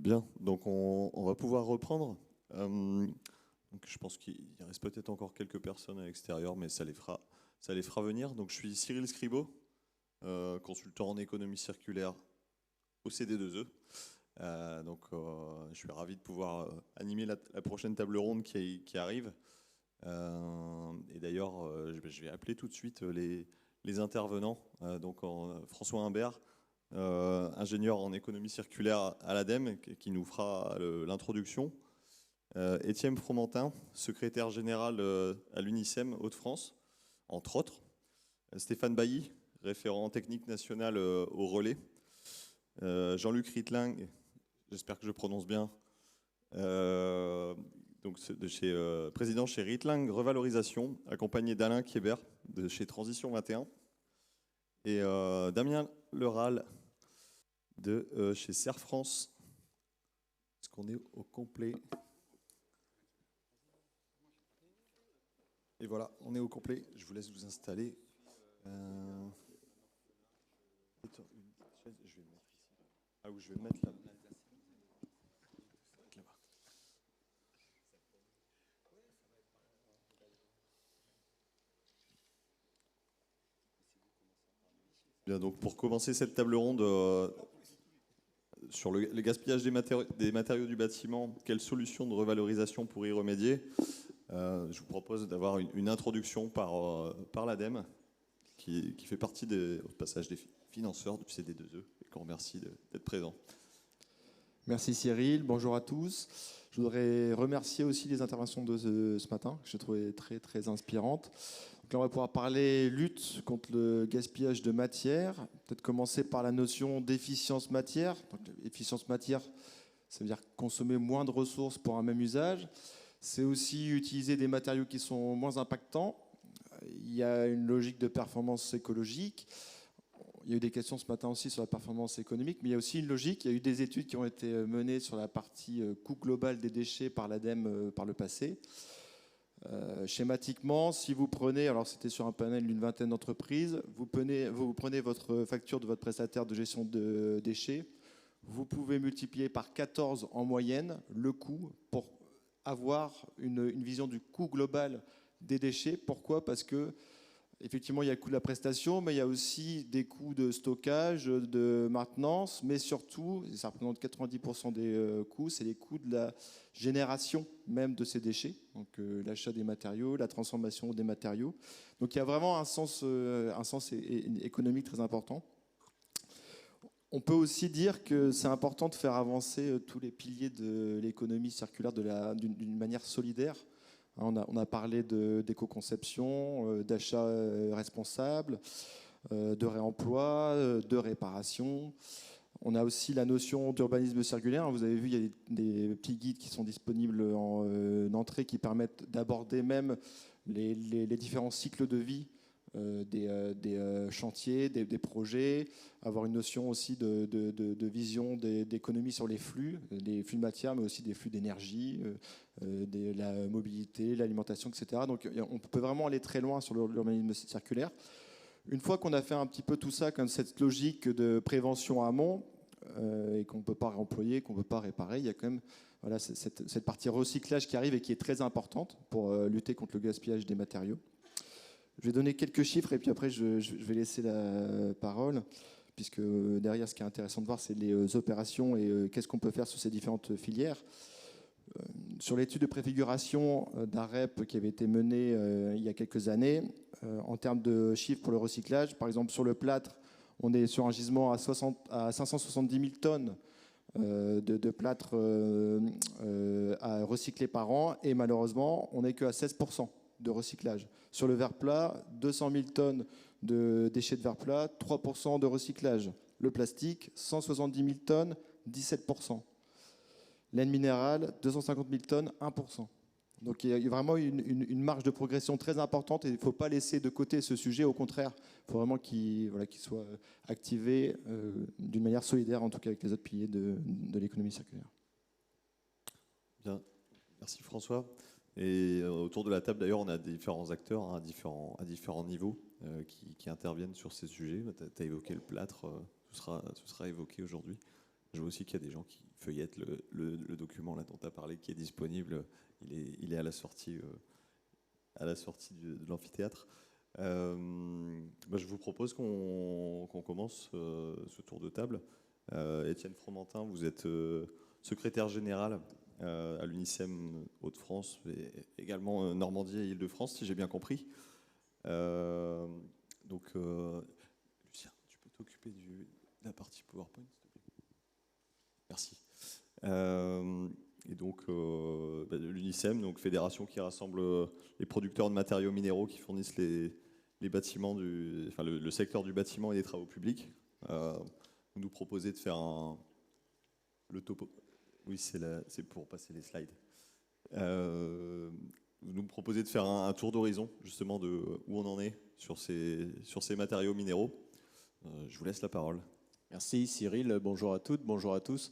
Bien, donc on va pouvoir reprendre. Donc je pense qu'il reste peut-être encore quelques personnes à l'extérieur, mais ça les fera venir. Donc je suis Cyril Scribo, consultant en économie circulaire au CD2E. Je suis ravi de pouvoir animer la prochaine table ronde qui arrive. Et d'ailleurs, je vais appeler tout de suite les intervenants. François Imbert, ingénieur en économie circulaire à l'ADEME, qui nous fera l'introduction. Étienne Fromentin, secrétaire général à l'UNICEM Hauts-de-France, entre autres. Stéphane Bailly, référent technique national au relais. Jean-Luc Rietling, j'espère que je prononce bien, président chez Rietling Revalorisation, accompagné d'Alain Kiebert de chez Transition 21, et Damien Leral de chez Serre France. Est-ce qu'on est au complet? Et voilà, on est au complet. Je vous laisse vous installer. Je vais me mettre ici. Ah oui, je vais me mettre là. Bien, donc pour commencer cette table ronde sur le gaspillage des matériaux du bâtiment, quelles solutions de revalorisation pour y remédier? Je vous propose d'avoir une introduction par l'ADEME, qui fait partie au passage des financeurs du CD2E, et qu'on remercie d'être présent. Merci Cyril, bonjour à tous. Je voudrais remercier aussi les interventions de ce matin, que j'ai trouvé très très inspirantes. Donc là, on va pouvoir parler lutte contre le gaspillage de matière. Peut-être commencer par la notion d'efficience matière. Donc, efficience matière, ça veut dire consommer moins de ressources pour un même usage. C'est aussi utiliser des matériaux qui sont moins impactants. Il y a une logique de performance écologique. Il y a eu des questions ce matin aussi sur la performance économique, mais il y a aussi une logique. Il y a eu des études qui ont été menées sur la partie coût global des déchets par l'ADEME par le passé. Schématiquement, si vous prenez, alors c'était sur un panel d'une vingtaine d'entreprises, vous prenez votre facture de votre prestataire de gestion de déchets, vous pouvez multiplier par 14 en moyenne le coût pour avoir une vision du coût global des déchets. Pourquoi? Parce que effectivement, il y a le coût de la prestation, mais il y a aussi des coûts de stockage, de maintenance, mais surtout, et ça représente 90% des coûts, c'est les coûts de la génération même de ces déchets, donc l'achat des matériaux, la transformation des matériaux. Donc il y a vraiment un sens économique très important. On peut aussi dire que c'est important de faire avancer tous les piliers de l'économie circulaire d'une manière solidaire. On a parlé d'éco-conception, d'achat responsable, de réemploi, de réparation. On a aussi la notion d'urbanisme circulaire. Vous avez vu, il y a des petits guides qui sont disponibles en entrée qui permettent d'aborder même les différents cycles de vie des chantiers, des projets, avoir une notion aussi de vision d'économie sur les flux de matière, mais aussi des flux d'énergie, de la mobilité, l'alimentation, etc. Donc on peut vraiment aller très loin sur l'urbanisme circulaire. Une fois qu'on a fait un petit peu tout ça, comme cette logique de prévention amont, et qu'on ne peut pas réemployer, qu'on ne peut pas réparer, il y a quand même cette partie recyclage qui arrive et qui est très importante pour lutter contre le gaspillage des matériaux. Je vais donner quelques chiffres et puis après je vais laisser la parole, puisque derrière ce qui est intéressant de voir, c'est les opérations et qu'est-ce qu'on peut faire sur ces différentes filières. Sur l'étude de préfiguration d'AREP qui avait été menée il y a quelques années, en termes de chiffres pour le recyclage, par exemple sur le plâtre, on est sur un gisement à 570 000 tonnes de plâtre à recycler par an, et malheureusement on n'est qu'à 16% de recyclage. Sur le verre plat, 200 000 tonnes de déchets de verre plat, 3% de recyclage. Le plastique, 170 000 tonnes, 17%. Laine minérale, 250 000 tonnes, 1%. Donc il y a vraiment une marge de progression très importante et il ne faut pas laisser de côté ce sujet. Au contraire, il faut vraiment qu'il soit activé d'une manière solidaire, en tout cas avec les autres piliers de l'économie circulaire. Bien, merci François. Et autour de la table, d'ailleurs, on a différents acteurs à différents niveaux qui interviennent sur ces sujets. Tu as évoqué le plâtre, ce sera évoqué aujourd'hui. Je vois aussi qu'il y a des gens qui feuillettent le document là, dont tu as parlé, qui est disponible. Il est à la sortie, de l'amphithéâtre. Je vous propose qu'on commence ce tour de table. Étienne Fromentin, vous êtes secrétaire général à l'UNICEM Hauts-de-France, et également Normandie et Île-de-France, si j'ai bien compris. Lucien, tu peux t'occuper de la partie PowerPoint, s'il te plaît. Merci. L'UNICEM, donc fédération qui rassemble les producteurs de matériaux minéraux qui fournissent les bâtiments, le secteur du bâtiment et des travaux publics. Vous nous proposez de faire le topo. Oui, c'est pour passer les slides. Vous nous proposez de faire un tour d'horizon, justement, de où on en est sur ces matériaux minéraux. Je vous laisse la parole. Merci Cyril, bonjour à toutes, bonjour à tous.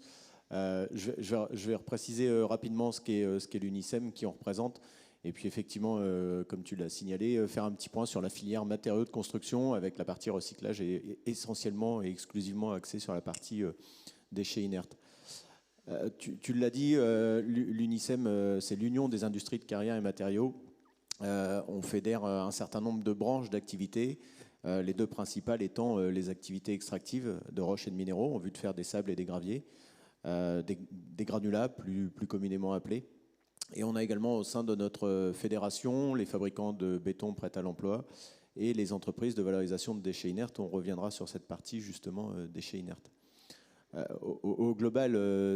Je vais repréciser rapidement ce qu'est l'UNICEM, qui on représente, et puis effectivement, comme tu l'as signalé, faire un petit point sur la filière matériaux de construction avec la partie recyclage et essentiellement et exclusivement axée sur la partie déchets inertes. Tu l'as dit, l'UNICEM, c'est l'Union des industries de carrière et matériaux. On fédère un certain nombre de branches d'activités, les deux principales étant les activités extractives de roches et de minéraux en vue de faire des sables et des graviers, des granulats plus communément appelés. Et on a également au sein de notre fédération les fabricants de béton prêt à l'emploi et les entreprises de valorisation de déchets inertes. On reviendra sur cette partie justement déchets inertes. Au global,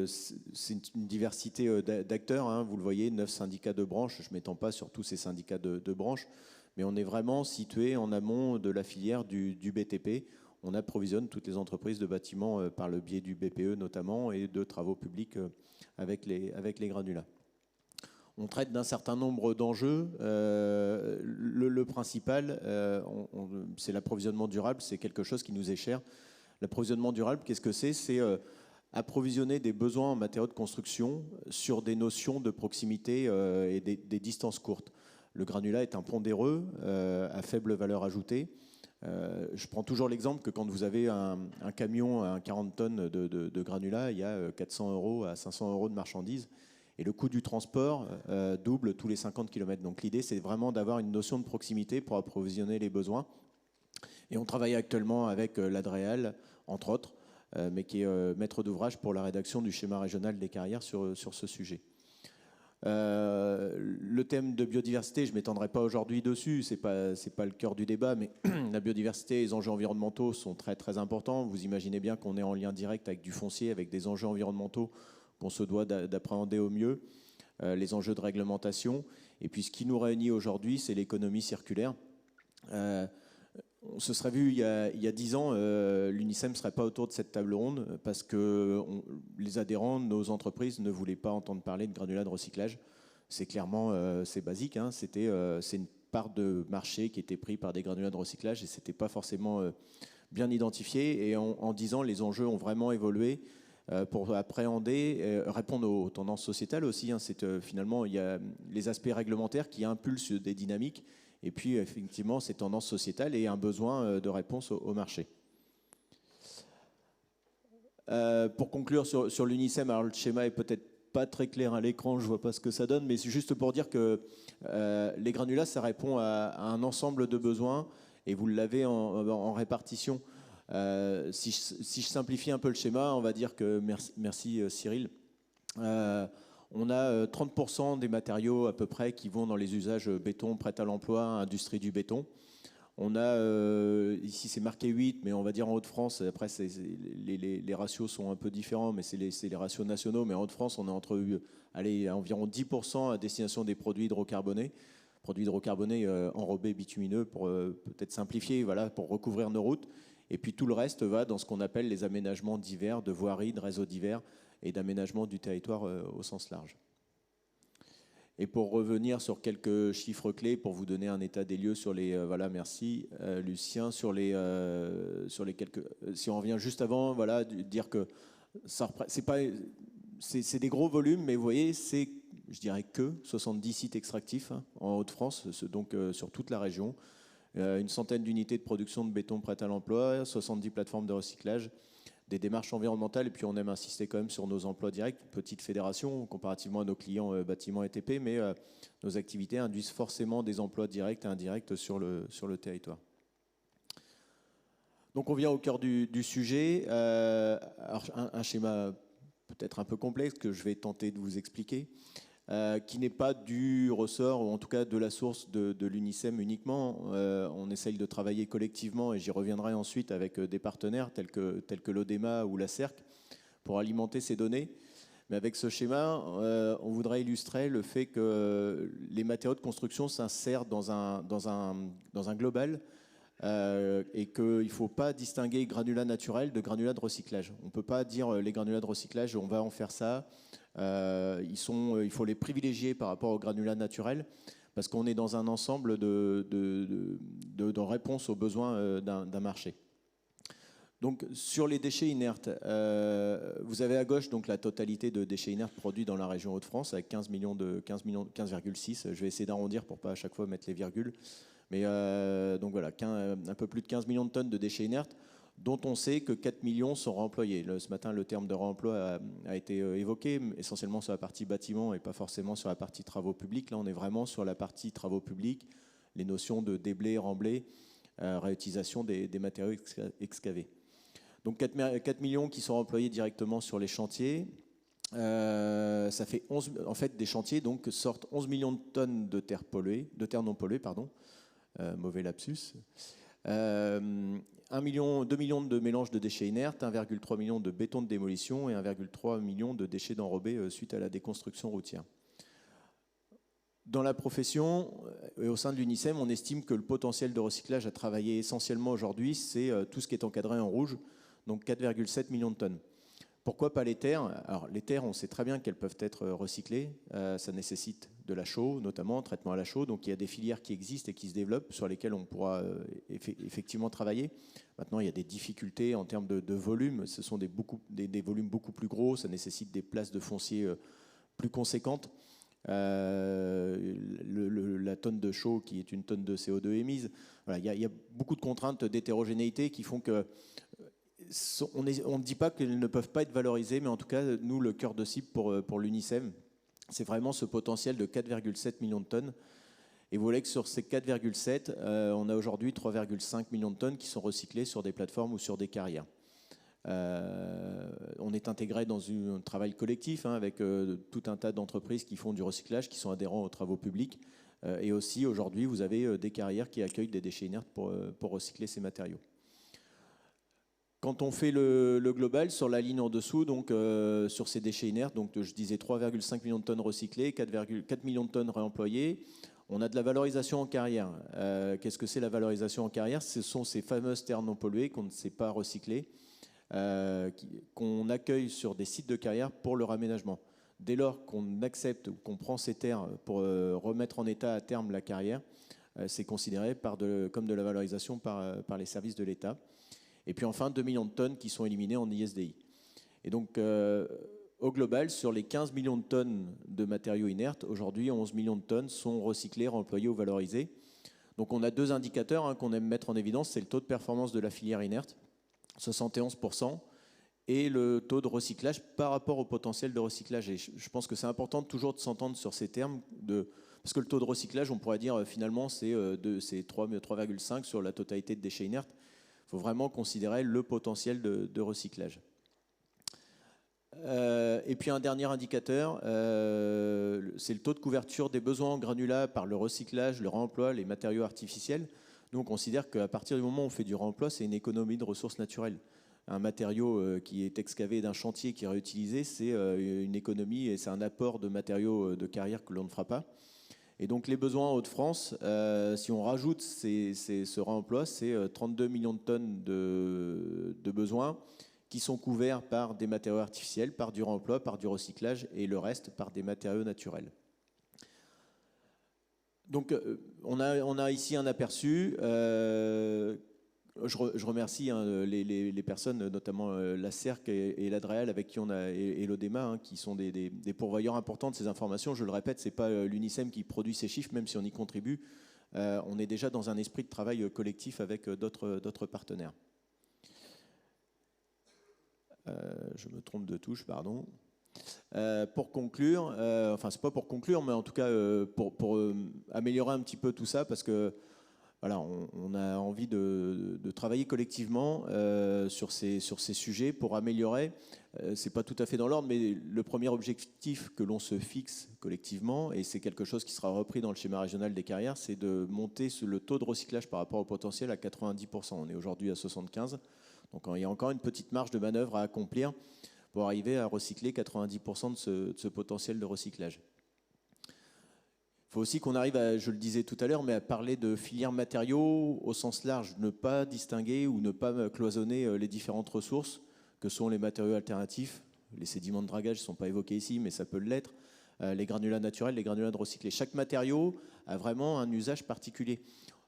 c'est une diversité d'acteurs, hein, vous le voyez, 9 syndicats de branches, je ne m'étends pas sur tous ces syndicats de branches, mais on est vraiment situé en amont de la filière du BTP. On approvisionne toutes les entreprises de bâtiments par le biais du BPE notamment et de travaux publics avec les granulats. On traite d'un certain nombre d'enjeux. Le principal, c'est l'approvisionnement durable, c'est quelque chose qui nous est cher. L'approvisionnement durable, qu'est-ce que c'est ? C'est approvisionner des besoins en matériaux de construction sur des notions de proximité et des distances courtes. Le granulat est un pondéreux à faible valeur ajoutée. Je prends toujours l'exemple que quand vous avez un camion à 40 tonnes de granulat, il y a 400 € à 500 € de marchandises. Et le coût du transport double tous les 50 km. Donc l'idée, c'est vraiment d'avoir une notion de proximité pour approvisionner les besoins. Et on travaille actuellement avec l'Adréal, entre autres, mais qui est maître d'ouvrage pour la rédaction du schéma régional des carrières sur ce sujet. Le thème de biodiversité, je ne m'étendrai pas aujourd'hui dessus, c'est pas le cœur du débat, mais la biodiversité et les enjeux environnementaux sont très très importants. Vous imaginez bien qu'on est en lien direct avec du foncier, avec des enjeux environnementaux qu'on se doit d'appréhender au mieux, les enjeux de réglementation. Et puis ce qui nous réunit aujourd'hui, c'est l'économie circulaire. On se serait vu il y a 10 ans, l'UNICEM ne serait pas autour de cette table ronde parce que les adhérents, nos entreprises, ne voulaient pas entendre parler de granulats de recyclage. C'est clairement, c'est basique, hein, c'est une part de marché qui était prise par des granulats de recyclage et ce n'était pas forcément bien identifié. Et en 10 ans, les enjeux ont vraiment évolué pour appréhender, répondre aux tendances sociétales aussi. Hein, finalement, il y a les aspects réglementaires qui impulsent des dynamiques. Et puis, effectivement, ces tendances sociétales et un besoin de réponse au marché. Pour conclure sur l'UNICEM, alors le schéma est peut-être pas très clair à l'écran, je ne vois pas ce que ça donne, mais c'est juste pour dire que les granulats, ça répond à un ensemble de besoins et vous l'avez en répartition. Si je simplifie un peu le schéma, on va dire que, merci Cyril, on a 30% des matériaux à peu près qui vont dans les usages béton, prêt à l'emploi, industrie du béton. On a, ici c'est marqué 8, mais on va dire en Hauts-de-France, après les ratios sont un peu différents, mais c'est les ratios nationaux, mais en Hauts-de-France on est entre environ 10% à destination des produits hydrocarbonés enrobés bitumineux pour peut-être simplifier, voilà, pour recouvrir nos routes. Et puis tout le reste va dans ce qu'on appelle les aménagements divers, de voiries, de réseaux divers, et d'aménagement du territoire au sens large. Et pour revenir sur quelques chiffres clés, pour vous donner un état des lieux sur les... voilà, merci Lucien, sur les quelques... Si on revient juste avant, voilà, dire que c'est des gros volumes, mais vous voyez, c'est, je dirais que 70 sites extractifs hein, en Hauts-de-France, donc sur toute la région, une centaine d'unités de production de béton prêt à l'emploi, 70 plateformes de recyclage, des démarches environnementales, et puis on aime insister quand même sur nos emplois directs, petite fédération, comparativement à nos clients bâtiments et TP, mais nos activités induisent forcément des emplois directs et indirects sur le territoire. Donc on vient au cœur du sujet. Alors un schéma peut-être un peu complexe que je vais tenter de vous expliquer, qui n'est pas du ressort, ou en tout cas de la source de l'UNICEM uniquement. On essaye de travailler collectivement, et j'y reviendrai ensuite avec des partenaires tels que l'ODEMA ou la CERC pour alimenter ces données. Mais avec ce schéma, on voudrait illustrer le fait que les matériaux de construction s'insèrent dans un global, et qu'il ne faut pas distinguer granulats naturels de granulats de recyclage. On ne peut pas dire les granulats de recyclage, on va en faire ça. Il faut les privilégier par rapport aux granulats naturels, parce qu'on est dans un ensemble de réponses aux besoins d'un marché. Donc sur les déchets inertes, vous avez à gauche donc la totalité de déchets inertes produits dans la région Hauts-de-France avec 15,6. Je vais essayer d'arrondir pour pas à chaque fois mettre les virgules. Mais donc voilà, un peu plus de 15 millions de tonnes de déchets inertes, dont on sait que 4 millions sont réemployés. Ce matin, le terme de réemploi a été évoqué, essentiellement sur la partie bâtiment et pas forcément sur la partie travaux publics. Là, on est vraiment sur la partie travaux publics, les notions de déblai, remblai, réutilisation des matériaux excavés. Donc 4 millions qui sont employés directement sur les chantiers. Ça fait 11, en fait, des chantiers donc sortent 11 millions de tonnes de terre non polluée, pardon. Mauvais lapsus. 2 millions de mélanges de déchets inertes, 1,3 million de béton de démolition et 1,3 million de déchets d'enrobés suite à la déconstruction routière. Dans la profession et au sein de l'UNICEM, on estime que le potentiel de recyclage à travailler essentiellement aujourd'hui, c'est tout ce qui est encadré en rouge, donc 4,7 millions de tonnes. Pourquoi pas les terres? Alors les terres, on sait très bien qu'elles peuvent être recyclées. Ça nécessite de la chaux, notamment traitement à la chaux. Donc il y a des filières qui existent et qui se développent, sur lesquelles on pourra effectivement travailler. Maintenant, il y a des difficultés en termes de volume. Ce sont des volumes beaucoup plus gros. Ça nécessite des places de foncier plus conséquentes. La tonne de chaux qui est une tonne de CO2 émise. Voilà, il y a beaucoup de contraintes d'hétérogénéité qui font que on ne dit pas qu'elles ne peuvent pas être valorisées, mais en tout cas, nous, le cœur de cible pour l'UNICEM, c'est vraiment ce potentiel de 4,7 millions de tonnes. Et vous voyez que sur ces 4,7, on a aujourd'hui 3,5 millions de tonnes qui sont recyclées sur des plateformes ou sur des carrières. On est intégré dans un travail collectif avec tout un tas d'entreprises qui font du recyclage, qui sont adhérents aux travaux publics. Et aussi, aujourd'hui, vous avez des carrières qui accueillent des déchets inertes pour recycler ces matériaux. Quand on fait le global sur la ligne en dessous, donc sur ces déchets inertes, donc je disais 3,5 millions de tonnes recyclées, 4 millions de tonnes réemployées, on a de la valorisation en carrière. Qu'est-ce que c'est la valorisation en carrière? Ce sont ces fameuses terres non polluées qu'on ne sait pas recycler, qu'on accueille sur des sites de carrière pour leur aménagement. Dès lors qu'on accepte ou qu'on prend ces terres pour remettre en état à terme la carrière, c'est considéré comme de la valorisation par les services de l'État. Et puis enfin, 2 millions de tonnes qui sont éliminées en ISDI. Et donc, au global, sur les 15 millions de tonnes de matériaux inertes, aujourd'hui, 11 millions de tonnes sont recyclées, réemployées ou valorisées. Donc, on a deux indicateurs qu'on aime mettre en évidence. C'est le taux de performance de la filière inerte, 71%, et le taux de recyclage par rapport au potentiel de recyclage. Et je pense que c'est important toujours de s'entendre sur ces termes, parce que le taux de recyclage, on pourrait dire finalement, c'est 3,5 sur la totalité de déchets inertes. Il faut vraiment considérer le potentiel de recyclage. Et puis un dernier indicateur, c'est le taux de couverture des besoins en granulats par le recyclage, le réemploi, les matériaux artificiels. Nous, on considère qu'à partir du moment où on fait du réemploi, c'est une économie de ressources naturelles. Un matériau qui est excavé d'un chantier qui est réutilisé, c'est une économie et c'est un apport de matériaux de carrière que l'on ne fera pas. Et donc les besoins en Hauts-de-France, si on rajoute ce réemploi, c'est 32 millions de tonnes de besoins qui sont couverts par des matériaux artificiels, par du réemploi, par du recyclage et le reste par des matériaux naturels. Donc on a ici un aperçu. Je remercie les personnes, notamment la CERC et l'Adréal avec qui on a, et l'ODEMA, qui sont des pourvoyeurs importants de ces informations. Je le répète, ce n'est pas l'UNICEM qui produit ces chiffres, même si on y contribue. On est déjà dans un esprit de travail collectif avec d'autres partenaires. Je me trompe de touche, pardon. Pour conclure, enfin c'est pas pour conclure, mais en tout cas pour améliorer un petit peu tout ça, parce que voilà, on a envie de travailler collectivement sur ces sujets pour améliorer. C'est pas tout à fait dans l'ordre, mais le premier objectif que l'on se fixe collectivement, et c'est quelque chose qui sera repris dans le schéma régional des carrières, c'est de monter le taux de recyclage par rapport au potentiel à 90%. On est aujourd'hui à 75%, donc il y a encore une petite marge de manœuvre à accomplir pour arriver à recycler 90% de ce potentiel de recyclage. Il faut aussi qu'on arrive à, je le disais tout à l'heure, mais à parler de filières matériaux au sens large, ne pas distinguer ou ne pas cloisonner les différentes ressources que sont les matériaux alternatifs. Les sédiments de dragage ne sont pas évoqués ici, mais ça peut l'être. Les granulats naturels, les granulats de recyclés. Chaque matériau a vraiment un usage particulier.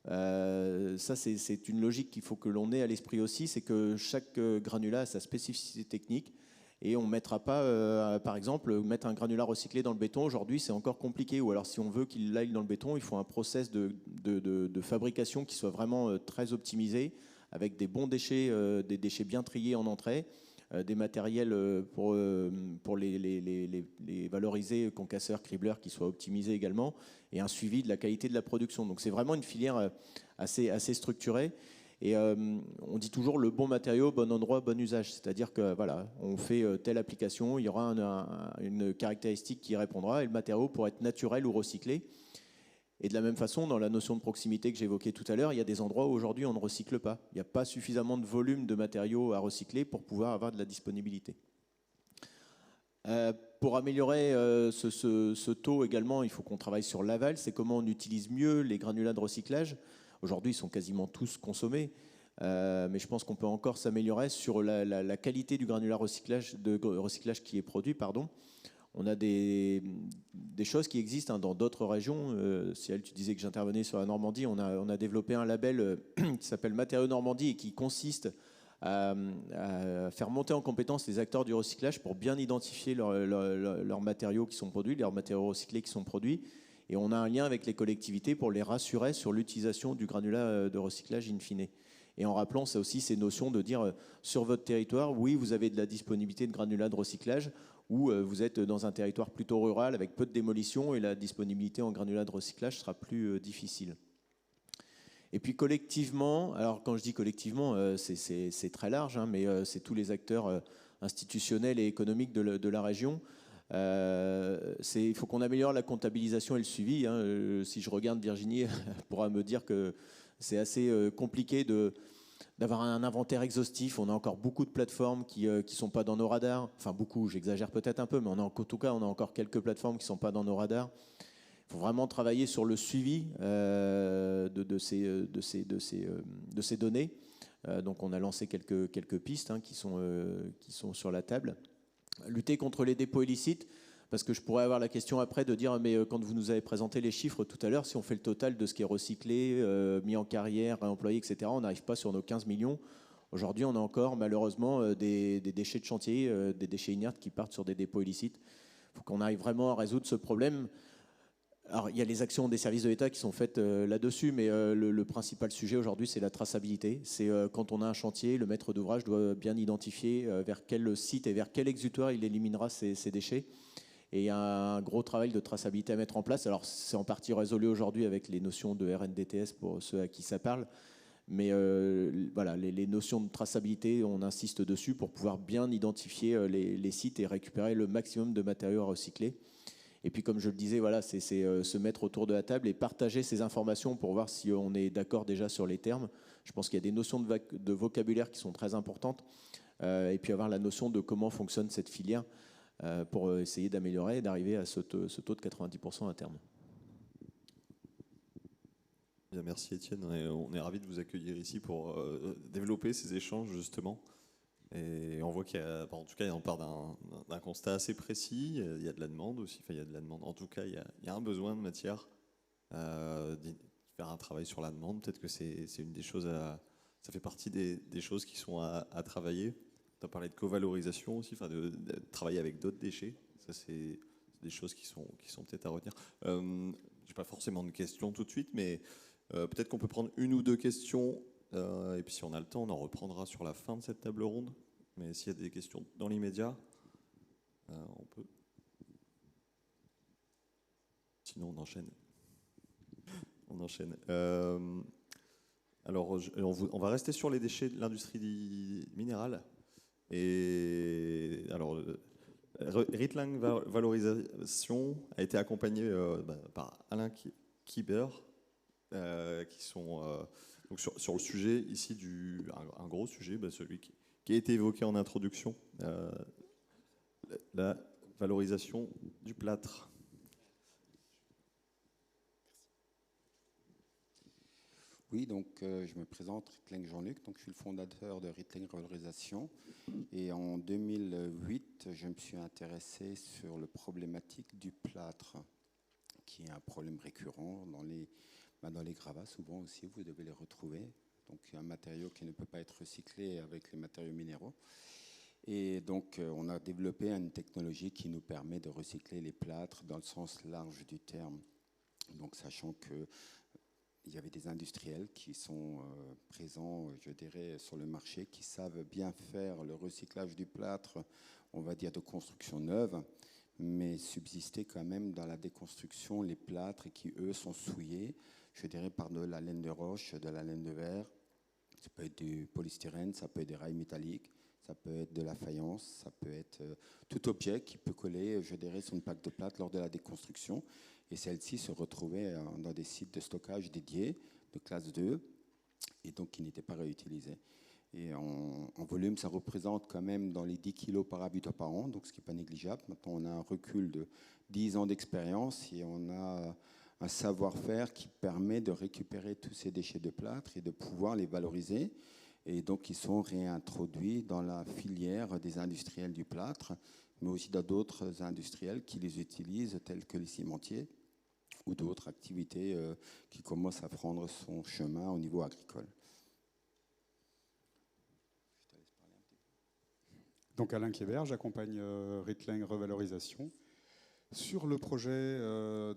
Ça, c'est une logique qu'il faut que l'on ait à l'esprit aussi, c'est que chaque granulat a sa spécificité technique. Et on ne mettra pas, par exemple, mettre un granulat recyclé dans le béton. Aujourd'hui, c'est encore compliqué. Ou alors, si on veut qu'il aille dans le béton, il faut un process de fabrication qui soit vraiment très optimisé, avec des bons déchets, des déchets bien triés en entrée, des matériels pour les valoriser, concasseurs, cribleurs, qui soient optimisés également, et un suivi de la qualité de la production. Donc, c'est vraiment une filière assez structurée. Et on dit toujours le bon matériau, bon endroit, bon usage. C'est-à-dire que voilà, on fait telle application, il y aura une caractéristique qui répondra, et le matériau pourra être naturel ou recyclé. Et de la même façon, dans la notion de proximité que j'évoquais tout à l'heure, il y a des endroits où aujourd'hui on ne recycle pas. Il n'y a pas suffisamment de volume de matériaux à recycler pour pouvoir avoir de la disponibilité. Pour améliorer ce taux également, il faut qu'on travaille sur l'aval. C'est comment on utilise mieux les granulats de recyclage. Aujourd'hui, ils sont quasiment tous consommés, mais je pense qu'on peut encore s'améliorer sur la qualité du granulat de recyclage qui est produit. On a des choses qui existent dans d'autres régions. Ciel, tu disais que j'intervenais sur la Normandie. On a développé un label qui s'appelle Matériaux Normandie et qui consiste à faire monter en compétence les acteurs du recyclage pour bien identifier leurs matériaux qui sont produits, leurs matériaux recyclés qui sont produits. Et on a un lien avec les collectivités pour les rassurer sur l'utilisation du granulat de recyclage in fine. Et en rappelant ça aussi ces notions de dire sur votre territoire, oui, vous avez de la disponibilité de granulat de recyclage, ou vous êtes dans un territoire plutôt rural avec peu de démolition et la disponibilité en granulat de recyclage sera plus difficile. Et puis collectivement, alors quand je dis collectivement, c'est très large, hein, mais c'est tous les acteurs institutionnels et économiques de la région. Il faut qu'on améliore la comptabilisation et le suivi. Si je regarde Virginie, elle pourra me dire que c'est assez compliqué d'avoir un inventaire exhaustif. On a encore beaucoup de plateformes qui ne sont pas dans nos radars. Enfin beaucoup, j'exagère peut-être un peu, mais en tout cas, on a encore quelques plateformes qui ne sont pas dans nos radars. Il faut vraiment travailler sur le suivi de ces données. Donc on a lancé quelques pistes qui sont sur la table. Lutter contre les dépôts illicites, parce que je pourrais avoir la question après de dire mais quand vous nous avez présenté les chiffres tout à l'heure, si on fait le total de ce qui est recyclé, mis en carrière, réemployé, etc., on n'arrive pas sur nos 15 millions. Aujourd'hui, on a encore malheureusement des déchets de chantier, des déchets inertes qui partent sur des dépôts illicites. Il faut qu'on arrive vraiment à résoudre ce problème. Alors, il y a les actions des services de l'État qui sont faites là-dessus, mais le principal sujet aujourd'hui, c'est la traçabilité. C'est quand on a un chantier, le maître d'ouvrage doit bien identifier vers quel site et vers quel exutoire il éliminera ces déchets. Et il y a un gros travail de traçabilité à mettre en place. Alors, c'est en partie résolu aujourd'hui avec les notions de RNDTS pour ceux à qui ça parle. Mais voilà, les notions de traçabilité, on insiste dessus pour pouvoir bien identifier les sites et récupérer le maximum de matériaux à recycler. Et puis, comme je le disais, voilà, c'est se mettre autour de la table et partager ces informations pour voir si on est d'accord déjà sur les termes. Je pense qu'il y a des notions de vocabulaire qui sont très importantes. Et puis avoir la notion de comment fonctionne cette filière pour essayer d'améliorer et d'arriver à ce taux de 90% à terme. Bien, merci Étienne. On est ravis de vous accueillir ici pour développer ces échanges justement. Et on voit qu'il y a, en tout cas, on part d'un constat assez précis. Il y a de la demande aussi. Enfin, il y a de la demande. En tout cas, il y a un besoin de matière. Faire un travail sur la demande, peut-être que c'est une des choses ça fait partie des choses qui sont à travailler. Tu as parlé de co-valorisation aussi, enfin de travailler avec d'autres déchets. Ça, c'est des choses qui sont peut-être à retenir. J'ai pas forcément de questions tout de suite, mais peut-être qu'on peut prendre une ou deux questions. Et puis si on a le temps, on en reprendra sur la fin de cette table ronde. mais s'il y a des questions dans l'immédiat, on peut. Sinon, on enchaîne. On enchaîne. Alors, on va rester sur les déchets de l'industrie minérale. Et alors, Ritling Valorisation a été accompagné par Alain Kieber, qui sont donc sur le sujet ici, un gros sujet, celui qui a été évoqué en introduction, la valorisation du plâtre. Oui, donc je me présente, Ritling Jean-Luc, donc je suis le fondateur de Ritling Valorisation. Et en 2008, je me suis intéressé sur la problématique du plâtre, qui est un problème récurrent dans les gravats, souvent aussi, vous devez les retrouver. Donc un matériau qui ne peut pas être recyclé avec les matériaux minéraux. Et donc on a développé une technologie qui nous permet de recycler les plâtres dans le sens large du terme. Donc sachant que il y avait des industriels qui sont présents, je dirais, sur le marché, qui savent bien faire le recyclage du plâtre, on va dire de construction neuve, mais subsister quand même dans la déconstruction les plâtres qui, eux, sont souillés, je dirais, par de la laine de roche, de la laine de verre. Ça peut être du polystyrène, ça peut être des rails métalliques, ça peut être de la faïence, ça peut être tout objet qui peut coller, je dirais, sur une plaque de plâtre lors de la déconstruction. Et celle-ci se retrouvait dans des sites de stockage dédiés, de classe 2, et donc qui n'étaient pas réutilisés. Et en volume, ça représente quand même dans les 10 kilos par habitant par an, donc ce qui n'est pas négligeable. Maintenant, on a un recul de 10 ans d'expérience et on a un savoir-faire qui permet de récupérer tous ces déchets de plâtre et de pouvoir les valoriser. Et donc, ils sont réintroduits dans la filière des industriels du plâtre, mais aussi dans d'autres industriels qui les utilisent, tels que les cimentiers, ou d'autres activités qui commencent à prendre son chemin au niveau agricole. Donc Alain Kieber, j'accompagne Ritling Revalorisation sur le projet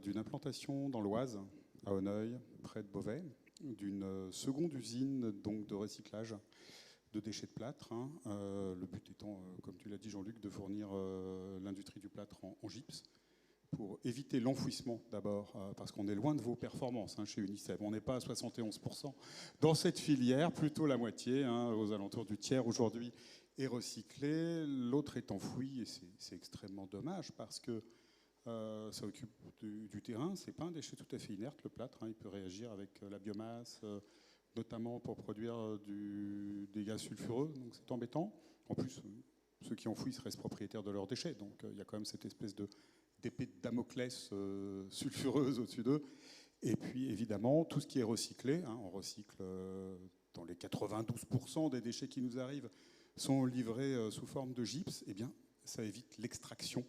d'une implantation dans l'Oise, à Honneuil, près de Beauvais, d'une seconde usine donc, de recyclage de déchets de plâtre. Le but étant, comme tu l'as dit Jean-Luc, de fournir l'industrie du plâtre en gypse, pour éviter l'enfouissement d'abord, parce qu'on est loin de vos performances chez Unicem. On n'est pas à 71% dans cette filière, plutôt la moitié, aux alentours du tiers aujourd'hui, est recyclé. L'autre est enfoui, et c'est extrêmement dommage, parce que ça occupe du terrain. Ce n'est pas un déchet tout à fait inerte, le plâtre. Il peut réagir avec la biomasse, notamment pour produire des gaz sulfureux, donc c'est embêtant. En plus, ceux qui enfouissent restent propriétaires de leurs déchets, donc il y a quand même cette espèce d'épée de Damoclès sulfureuse au-dessus d'eux. Et puis évidemment, tout ce qui est recyclé, on recycle dans les 92% des déchets qui nous arrivent, sont livrés sous forme de gypse, eh bien, ça évite l'extraction.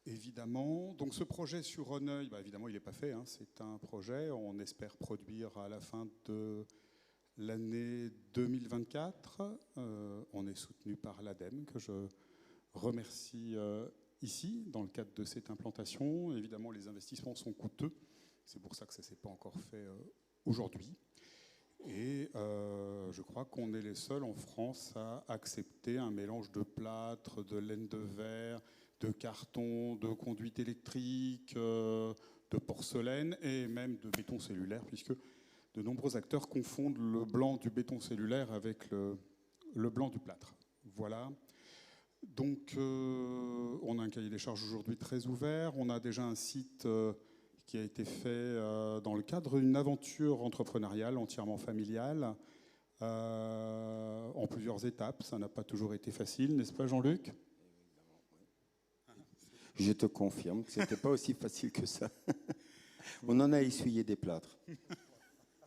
Évidemment, donc ce projet sur Honneuil, évidemment, il n'est pas fait. C'est un projet, on espère produire à la fin de l'année 2024. On est soutenu par l'ADEME, que je remercie ici, dans le cadre de cette implantation. Évidemment, les investissements sont coûteux. C'est pour ça que ça ne s'est pas encore fait aujourd'hui. Et je crois qu'on est les seuls en France à accepter un mélange de plâtre, de laine de verre, de carton, de conduite électrique, de porcelaine et même de béton cellulaire, puisque de nombreux acteurs confondent le blanc du béton cellulaire avec le blanc du plâtre. Voilà. Donc, on a un cahier des charges aujourd'hui très ouvert. On a déjà un site qui a été fait dans le cadre d'une aventure entrepreneuriale entièrement familiale, en plusieurs étapes. Ça n'a pas toujours été facile, n'est-ce pas Jean-Luc ? Je te confirme que ce n'était pas aussi facile que ça. On en a essuyé des plâtres.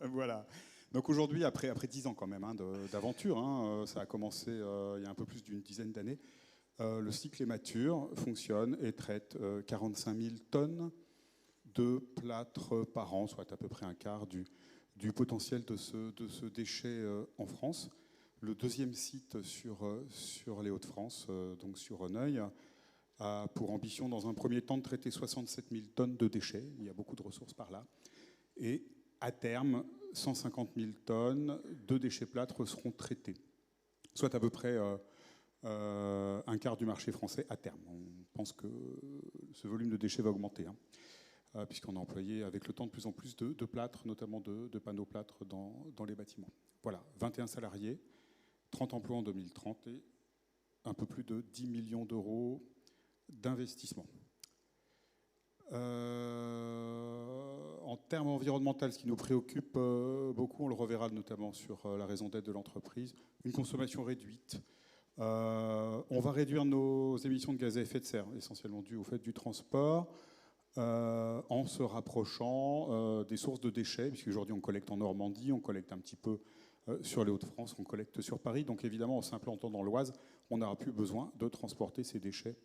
Voilà. Donc aujourd'hui, après 10 ans quand même d'aventure, ça a commencé il y a un peu plus d'une dizaine d'années, le cycle est mature, fonctionne et traite 45 000 tonnes de plâtre par an, soit à peu près un quart du potentiel de ce déchet en France. Le deuxième site sur les Hauts-de-France, donc sur Honneuil, a pour ambition dans un premier temps de traiter 67 000 tonnes de déchets. Il y a beaucoup de ressources par là. Et à terme, 150 000 tonnes de déchets plâtres seront traités. Soit à peu près un quart du marché français à terme. On pense que ce volume de déchets va augmenter, puisqu'on a employé avec le temps de plus en plus de plâtre, notamment de panneaux plâtre dans les bâtiments. Voilà, 21 salariés, 30 emplois en 2030 et un peu plus de 10 millions d'euros d'investissement. En termes environnementaux, ce qui nous préoccupe beaucoup, on le reverra notamment sur la raison d'être de l'entreprise, une consommation réduite. On va réduire nos émissions de gaz à effet de serre, essentiellement dues au fait du transport, en se rapprochant des sources de déchets, puisqu'aujourd'hui on collecte en Normandie, on collecte un petit peu sur les Hauts-de-France, on collecte sur Paris. Donc évidemment, en s'implantant dans l'Oise, on n'aura plus besoin de transporter ces déchets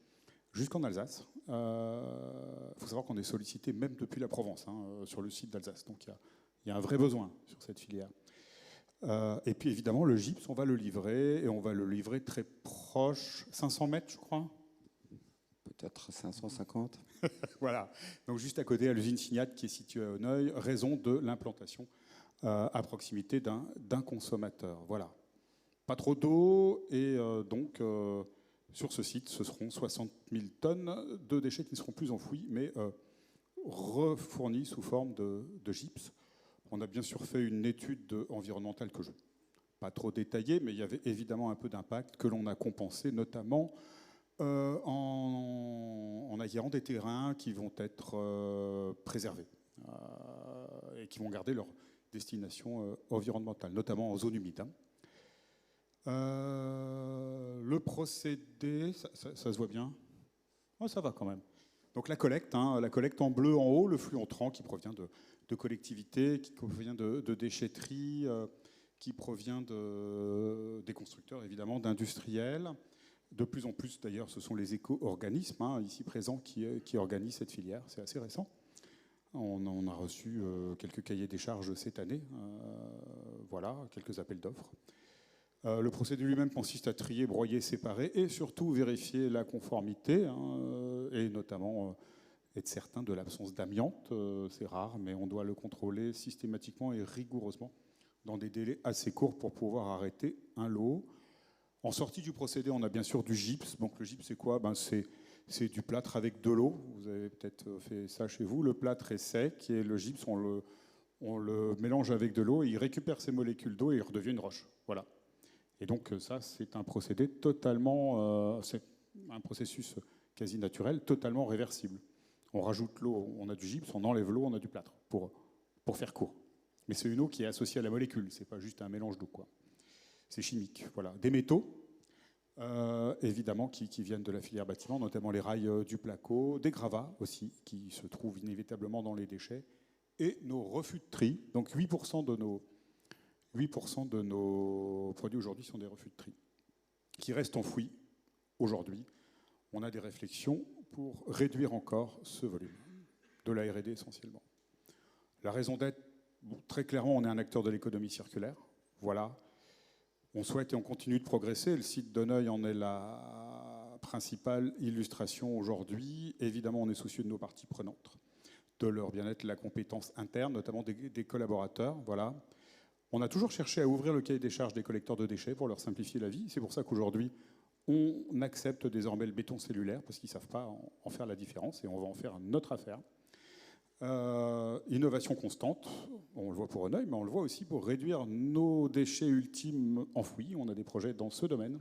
jusqu'en Alsace. Il faut savoir qu'on est sollicité même depuis la Provence, sur le site d'Alsace. Donc il y a un vrai besoin sur cette filière. Et puis évidemment, le gypse, on va le livrer, et on va le livrer très proche, 500 mètres, je crois. Peut-être 550. Voilà, donc juste à côté, à l'usine Signat, qui est située à Honneuil, raison de l'implantation à proximité d'un consommateur. Voilà. Pas trop d'eau, et donc sur ce site, ce seront 60 000 tonnes de déchets qui ne seront plus enfouis, mais refournis sous forme de gypse. On a bien sûr fait une étude environnementale que je n'ai pas trop détaillée, mais il y avait évidemment un peu d'impact que l'on a compensé, notamment en acquérant des terrains qui vont être préservés et qui vont garder leur destination environnementale, notamment en zone humide. Le procédé, ça se voit bien? Oh, ça va quand même. Donc la collecte en bleu en haut, le flux entrant qui provient de collectivités, qui provient de déchetteries, qui provient des constructeurs, évidemment, d'industriels. De plus en plus, d'ailleurs, ce sont les éco-organismes ici présents qui organisent cette filière. C'est assez récent. On a reçu quelques cahiers des charges cette année. Voilà, quelques appels d'offres. Le procédé lui-même consiste à trier, broyer, séparer et surtout vérifier la conformité, et notamment être certain de l'absence d'amiante. C'est rare, mais on doit le contrôler systématiquement et rigoureusement dans des délais assez courts pour pouvoir arrêter un lot. En sortie du procédé, on a bien sûr du gypse. Donc le gypse, c'est quoi? C'est du plâtre avec de l'eau. Vous avez peut-être fait ça chez vous. Le plâtre est sec et le gypse, on le mélange avec de l'eau et il récupère ces molécules d'eau et il redevient une roche. Voilà. Et donc ça, c'est un procédé totalement, c'est un processus quasi naturel, totalement réversible. On rajoute l'eau, on a du gypse, on enlève l'eau, on a du plâtre, pour faire court. Mais c'est une eau qui est associée à la molécule, c'est pas juste un mélange d'eau, quoi. C'est chimique, voilà. Des métaux, évidemment, qui viennent de la filière bâtiment, notamment les rails du placo, des gravats aussi, qui se trouvent inévitablement dans les déchets, et nos refus de tri. Donc 8% de nos produits aujourd'hui sont des refus de tri, qui restent enfouis aujourd'hui. On a des réflexions pour réduire encore ce volume, de la R&D essentiellement. La raison d'être, très clairement, on est un acteur de l'économie circulaire. Voilà. On souhaite et on continue de progresser. Le site d'Honneuil en est la principale illustration aujourd'hui. Évidemment, on est soucieux de nos parties prenantes, de leur bien-être, la compétence interne, notamment des collaborateurs. Voilà. On a toujours cherché à ouvrir le cahier des charges des collecteurs de déchets pour leur simplifier la vie. C'est pour ça qu'aujourd'hui, on accepte désormais le béton cellulaire parce qu'ils ne savent pas en faire la différence et on va en faire notre affaire. Innovation constante, on le voit pour Honneuil, mais on le voit aussi pour réduire nos déchets ultimes enfouis. On a des projets dans ce domaine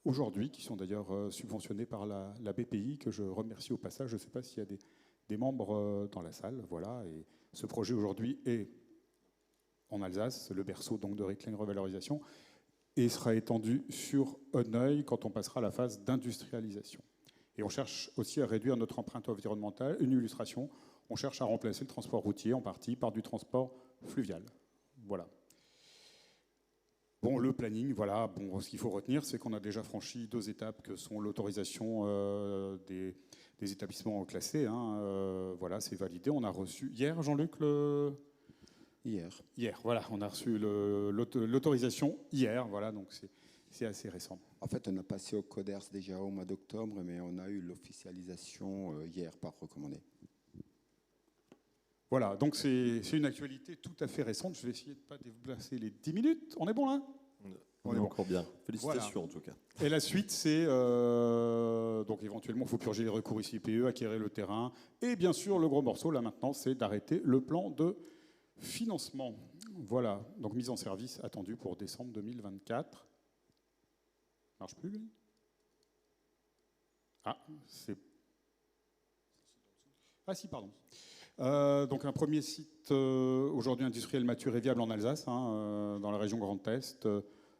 aujourd'hui qui sont d'ailleurs subventionnés par la BPI, que je remercie au passage. Je ne sais pas s'il y a des membres dans la salle. Voilà. Et ce projet aujourd'hui est en Alsace, le berceau donc de Rittling Revalorisation, et sera étendu sur Honneuil quand on passera à la phase d'industrialisation. Et on cherche aussi à réduire notre empreinte environnementale. Une illustration, on cherche à remplacer le transport routier en partie par du transport fluvial. Voilà. Bon, le planning, voilà. Bon, ce qu'il faut retenir, c'est qu'on a déjà franchi 2 étapes que sont l'autorisation des établissements classés. Voilà, c'est validé. On a reçu hier, Jean-Luc, Hier, voilà, on a reçu l'autorisation hier, voilà, donc c'est assez récent. En fait, on a passé au CODERS déjà au mois d'octobre, mais on a eu l'officialisation hier par recommandé. Voilà, donc c'est une actualité tout à fait récente. Je vais essayer de ne pas déplacer les 10 minutes. On est bon là? On est bon. encore bien. Félicitations en tout cas. Et la suite, c'est donc éventuellement, il faut purger les recours ICPE, acquérir le terrain. Et bien sûr, le gros morceau, là maintenant, c'est d'arrêter le plan de financement. Voilà, donc mise en service attendue pour décembre 2024. Marche plus, lui? Ah, c'est... Ah si, pardon. Donc un premier site aujourd'hui industriel mature et viable en Alsace, dans la région Grand Est.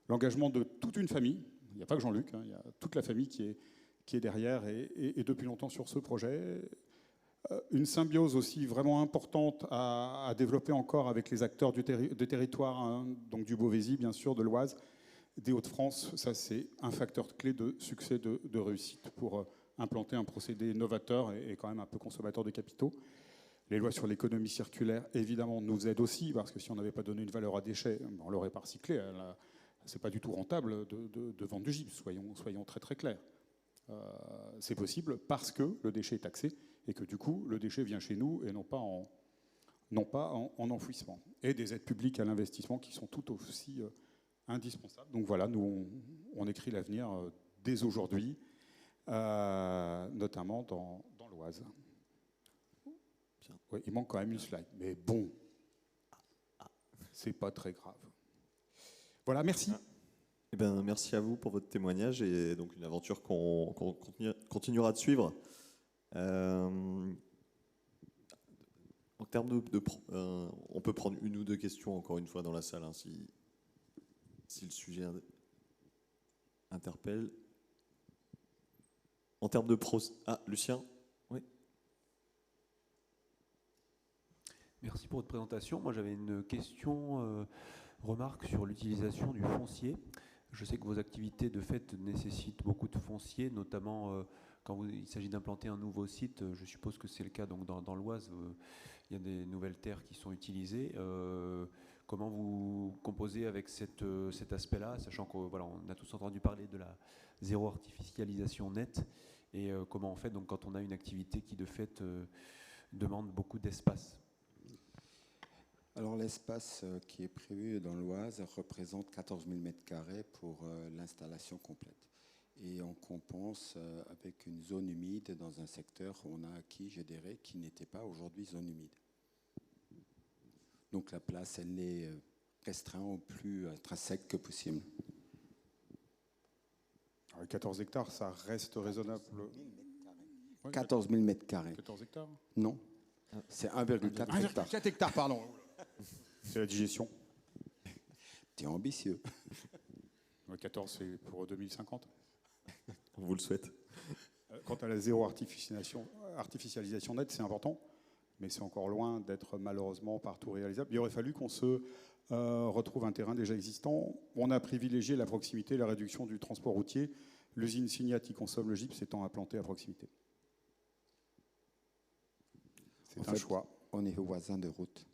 L'engagement de toute une famille, il n'y a pas que Jean-Luc, il y a toute la famille qui est derrière et depuis longtemps sur ce projet. Une symbiose aussi vraiment importante à développer encore avec les acteurs du territoire, donc du Beauvaisis bien sûr, de l'Oise, des Hauts-de-France. Ça c'est un facteur clé de succès, de réussite pour implanter un procédé novateur et quand même un peu consommateur de capitaux. Les lois sur l'économie circulaire, évidemment, nous aident aussi, parce que si on n'avait pas donné une valeur à déchets, on ne l'aurait pas recyclé. C'est pas du tout rentable de vendre du gypse, soyons très très clairs. C'est possible parce que le déchet est taxé et que du coup, le déchet vient chez nous et non pas en enfouissement. Et des aides publiques à l'investissement qui sont tout aussi indispensables. Donc voilà, nous, on écrit l'avenir dès aujourd'hui, notamment dans l'Oise. Oui, il manque quand même une slide, mais bon, c'est pas très grave. Voilà, merci. Eh ben, merci à vous pour votre témoignage et donc une aventure qu'on continuera de suivre. En termes on peut prendre une ou deux questions encore une fois dans la salle si le sujet interpelle. En termes de Lucien, oui. Merci pour votre présentation. Moi, j'avais une question, remarque sur l'utilisation du foncier. Je sais que vos activités, de fait, nécessitent beaucoup de foncier, notamment quand il s'agit d'implanter un nouveau site. Je suppose que c'est le cas donc dans l'Oise. Il y a des nouvelles terres qui sont utilisées. Comment vous composez avec cet aspect-là, sachant qu'on a tous entendu parler de la zéro artificialisation nette, et comment on fait donc, quand on a une activité qui, de fait, demande beaucoup d'espace? Alors l'espace qui est prévu dans l'Oise représente 14 000 m² pour l'installation complète. Et on compense avec une zone humide dans un secteur où on a acquis, je dirais, qui n'était pas aujourd'hui zone humide. Donc la place, elle est restreinte au plus intrinsèque que possible. 14 hectares, ça reste raisonnable. 14 000 m². 14 hectares? Non, c'est 1,4 hectares. 4 hectares, pardon. C'est la digestion. T'es ambitieux. 14, c'est pour 2050. On vous le souhaite. Quant à la zéro artificialisation nette, c'est important, mais c'est encore loin d'être malheureusement partout réalisable. Il aurait fallu qu'on se retrouve un terrain déjà existant. On a privilégié la proximité, la réduction du transport routier. L'usine Signat qui consomme le gypse étant implantée à proximité. C'est un choix. On est voisins de route.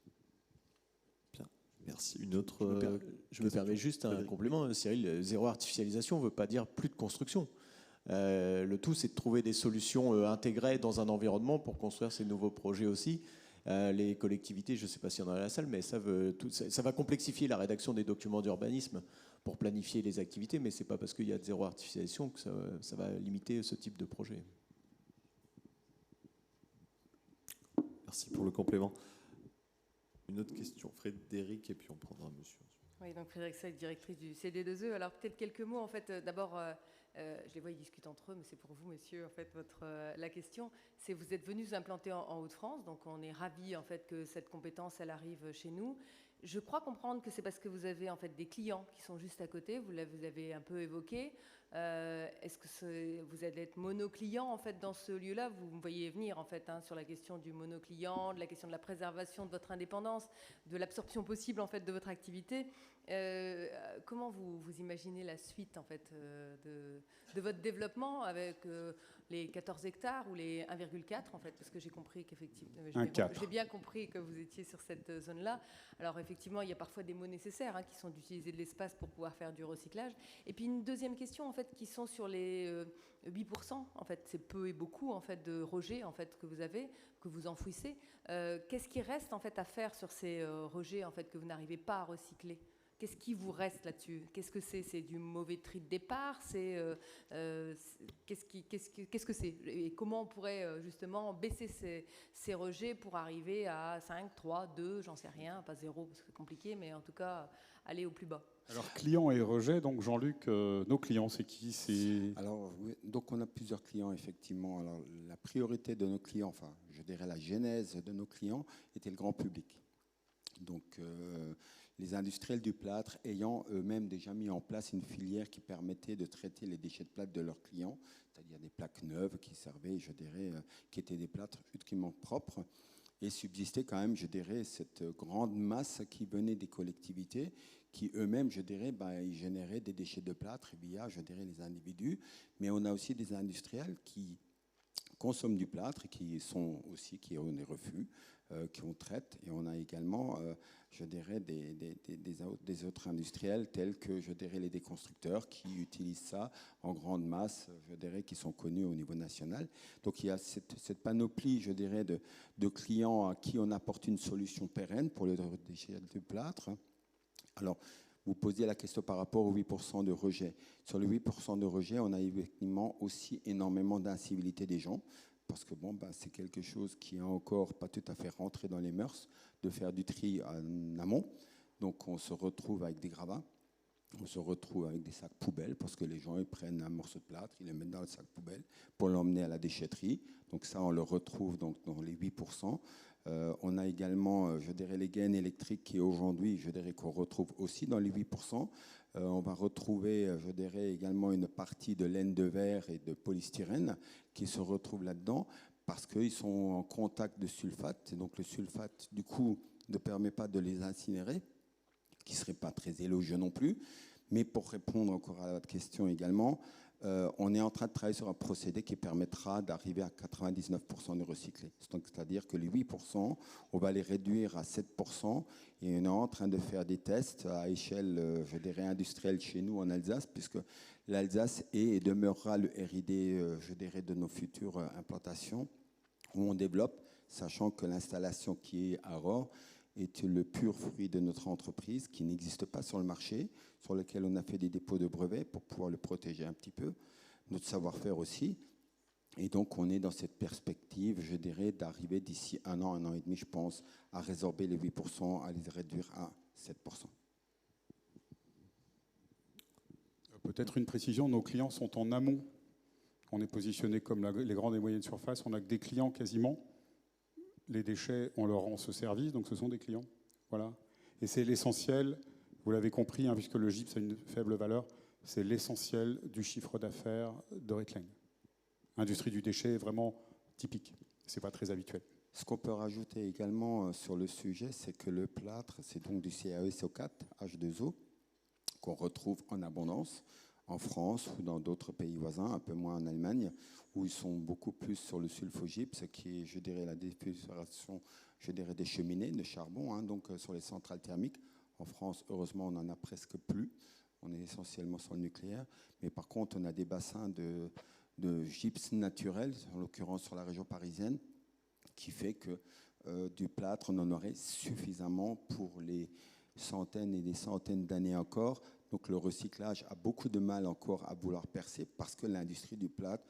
Bien, merci. Une autre. Je me permets juste un complément, Cyril. Zéro artificialisation ne veut pas dire plus de construction. Le tout, c'est de trouver des solutions intégrées dans un environnement pour construire ces nouveaux projets aussi. Les collectivités, je ne sais pas s'il y en a à la salle, mais ça va complexifier la rédaction des documents d'urbanisme pour planifier les activités, mais ce n'est pas parce qu'il y a de zéro artificialisation que ça va limiter ce type de projet. Merci pour le complément. Une autre question, Frédéric, et puis on prendra monsieur. Oui, donc Frédéric Sey, directrice du CD2E. Alors peut-être quelques mots, en fait, d'abord, je les vois, ils discutent entre eux, mais c'est pour vous, messieurs, en fait, la question, c'est vous êtes venus vous implanter en Hauts-de-France, donc on est ravis, en fait, que cette compétence, elle arrive chez nous. Je crois comprendre que c'est parce que vous avez, en fait, des clients qui sont juste à côté, vous avez un peu évoqué. Est-ce que vous allez être monoclient, en fait, dans ce lieu-là? Vous me voyez venir, en fait, sur la question du monoclient, de la question de la préservation de votre indépendance, de l'absorption possible, en fait, de votre activité. Comment vous imaginez la suite, en fait, de votre développement avec les 14 hectares ou les 1,4, en fait, parce que j'ai compris qu'effectivement, j'ai bien compris que vous étiez sur cette zone-là. Alors effectivement, il y a parfois des mots nécessaires qui sont d'utiliser de l'espace pour pouvoir faire du recyclage. Et puis une deuxième question, en fait, qui sont sur les 8%. En fait, c'est peu et beaucoup, en fait, de rejets, en fait, que vous avez, que vous enfouissez. Qu'est-ce qui reste, en fait, à faire sur ces rejets, en fait, que vous n'arrivez pas à recycler? Qu'est-ce qui vous reste là-dessus? Qu'est-ce que c'est? C'est du mauvais tri de départ? Qu'est-ce que c'est? Et comment on pourrait justement baisser ces rejets pour arriver à 5, 3, 2, j'en sais rien, pas 0 parce que c'est compliqué, mais en tout cas aller au plus bas. Alors, clients et rejets, donc Jean-Luc, nos clients, c'est qui? Alors, oui, donc on a plusieurs clients, effectivement. Alors, la priorité de nos clients, enfin, je dirais la genèse de nos clients, était le grand public. Donc, les industriels du plâtre ayant eux-mêmes déjà mis en place une filière qui permettait de traiter les déchets de plâtre de leurs clients, c'est-à-dire des plaques neuves qui servaient, je dirais, qui étaient des plâtres uniquement propres, et subsistait quand même, je dirais, cette grande masse qui venait des collectivités, qui eux-mêmes, je dirais, ils généraient des déchets de plâtre via, je dirais, les individus. Mais on a aussi des industriels qui consomment du plâtre et qui ont des refus, qu'on traite. Et on a également, je dirais, des autres industriels tels que, je dirais, les déconstructeurs qui utilisent ça en grande masse, je dirais, qui sont connus au niveau national. Donc il y a cette panoplie, je dirais, de clients à qui on apporte une solution pérenne pour le déchet de plâtre. Alors, vous posiez la question par rapport aux 8% de rejet. Sur le 8% de rejet, on a effectivement aussi énormément d'incivilité des gens, parce que c'est quelque chose qui est encore pas tout à fait rentré dans les mœurs, de faire du tri en amont. Donc, on se retrouve avec des gravats, on se retrouve avec des sacs poubelles, parce que les gens ils prennent un morceau de plâtre, ils le mettent dans le sac poubelle pour l'emmener à la déchetterie. Donc ça, on le retrouve donc dans les 8%. On a également, je dirais, les gaines électriques qui aujourd'hui, je dirais, qu'on retrouve aussi dans les 8%. On va retrouver, je dirais, également une partie de laine de verre et de polystyrène qui se retrouve là-dedans parce qu'ils sont en contact de sulfate. Et donc le sulfate, du coup, ne permet pas de les incinérer, qui ne serait pas très élogieux non plus. Mais pour répondre encore à votre question également, on est en train de travailler sur un procédé qui permettra d'arriver à 99% de recyclé. C'est-à-dire que les 8%, on va les réduire à 7%, et on est en train de faire des tests à échelle, je dirais, industrielle chez nous en Alsace, puisque l'Alsace est et demeurera le RID, je dirais, de nos futures implantations, où on développe, sachant que l'installation qui est à Rohr est le pur fruit de notre entreprise qui n'existe pas sur le marché, sur lequel on a fait des dépôts de brevets pour pouvoir le protéger un petit peu, notre savoir-faire aussi. Et donc on est dans cette perspective, je dirais, d'arriver d'ici un an et demi, je pense, à résorber les 8%, à les réduire à 7%. Peut-être une précision, nos clients sont en amont. On est positionné comme les grandes et moyennes surfaces, on n'a que des clients quasiment. Les déchets, on leur rend ce service, donc ce sont des clients. Voilà. Et c'est l'essentiel, vous l'avez compris, puisque le gypse a une faible valeur, c'est l'essentiel du chiffre d'affaires de Ricklane. Industrie du déchet vraiment typique. Ce n'est pas très habituel. Ce qu'on peut rajouter également sur le sujet, c'est que le plâtre, c'est donc du CaESO4, H2O, qu'on retrouve en abondance en France ou dans d'autres pays voisins, un peu moins en Allemagne, où ils sont beaucoup plus sur le sulfogypse, qui est, je dirais, la déflagration, je dirais, des cheminées de charbon, donc sur les centrales thermiques. En France, heureusement, on n'en a presque plus. On est essentiellement sur le nucléaire. Mais par contre, on a des bassins de gypse naturel, en l'occurrence sur la région parisienne, qui fait que du plâtre, on en aurait suffisamment pour les centaines et des centaines d'années encore. Donc le recyclage a beaucoup de mal encore à vouloir percer parce que l'industrie du plâtre,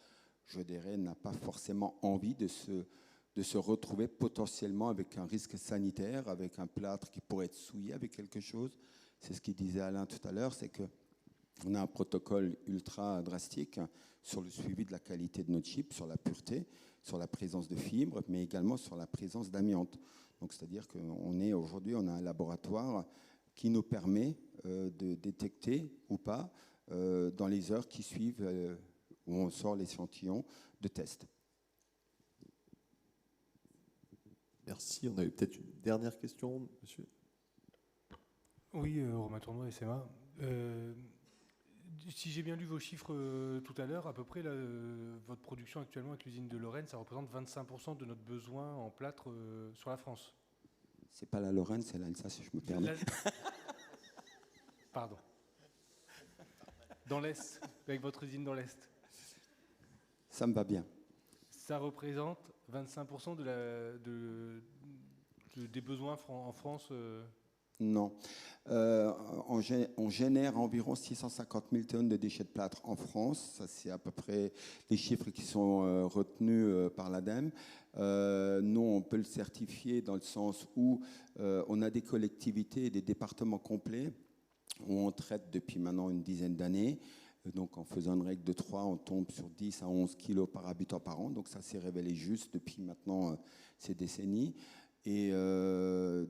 je dirais, n'a pas forcément envie de se retrouver potentiellement avec un risque sanitaire, avec un plâtre qui pourrait être souillé avec quelque chose. C'est ce qu'il disait Alain tout à l'heure, c'est qu'on a un protocole ultra drastique sur le suivi de la qualité de notre chip, sur la pureté, sur la présence de fibres, mais également sur la présence d'amiante. Donc c'est-à-dire qu'aujourd'hui, on a un laboratoire qui nous permet de détecter ou pas dans les heures qui suivent où on sort l'échantillon de test. Merci. On avait peut-être une dernière question, monsieur. Oui, Romain Tournois, SMA. Si j'ai bien lu vos chiffres tout à l'heure, à peu près, votre production actuellement avec l'usine de Lorraine, ça représente 25% de notre besoin en plâtre sur la France. C'est pas la Lorraine, c'est l'Alsace, si je me permets. Pardon. Dans l'Est, avec votre usine dans l'Est. Ça me va bien. Ça représente 25% des besoins en France Non. On génère environ 650 000 tonnes de déchets de plâtre en France. Ça, c'est à peu près les chiffres qui sont retenus par l'ADEME. Nous, on peut le certifier dans le sens où on a des collectivités et des départements complets où on traite depuis maintenant une dizaine d'années. Donc, en faisant une règle de 3, on tombe sur 10 à 11 kilos par habitant par an. Donc, ça s'est révélé juste depuis maintenant ces décennies. Et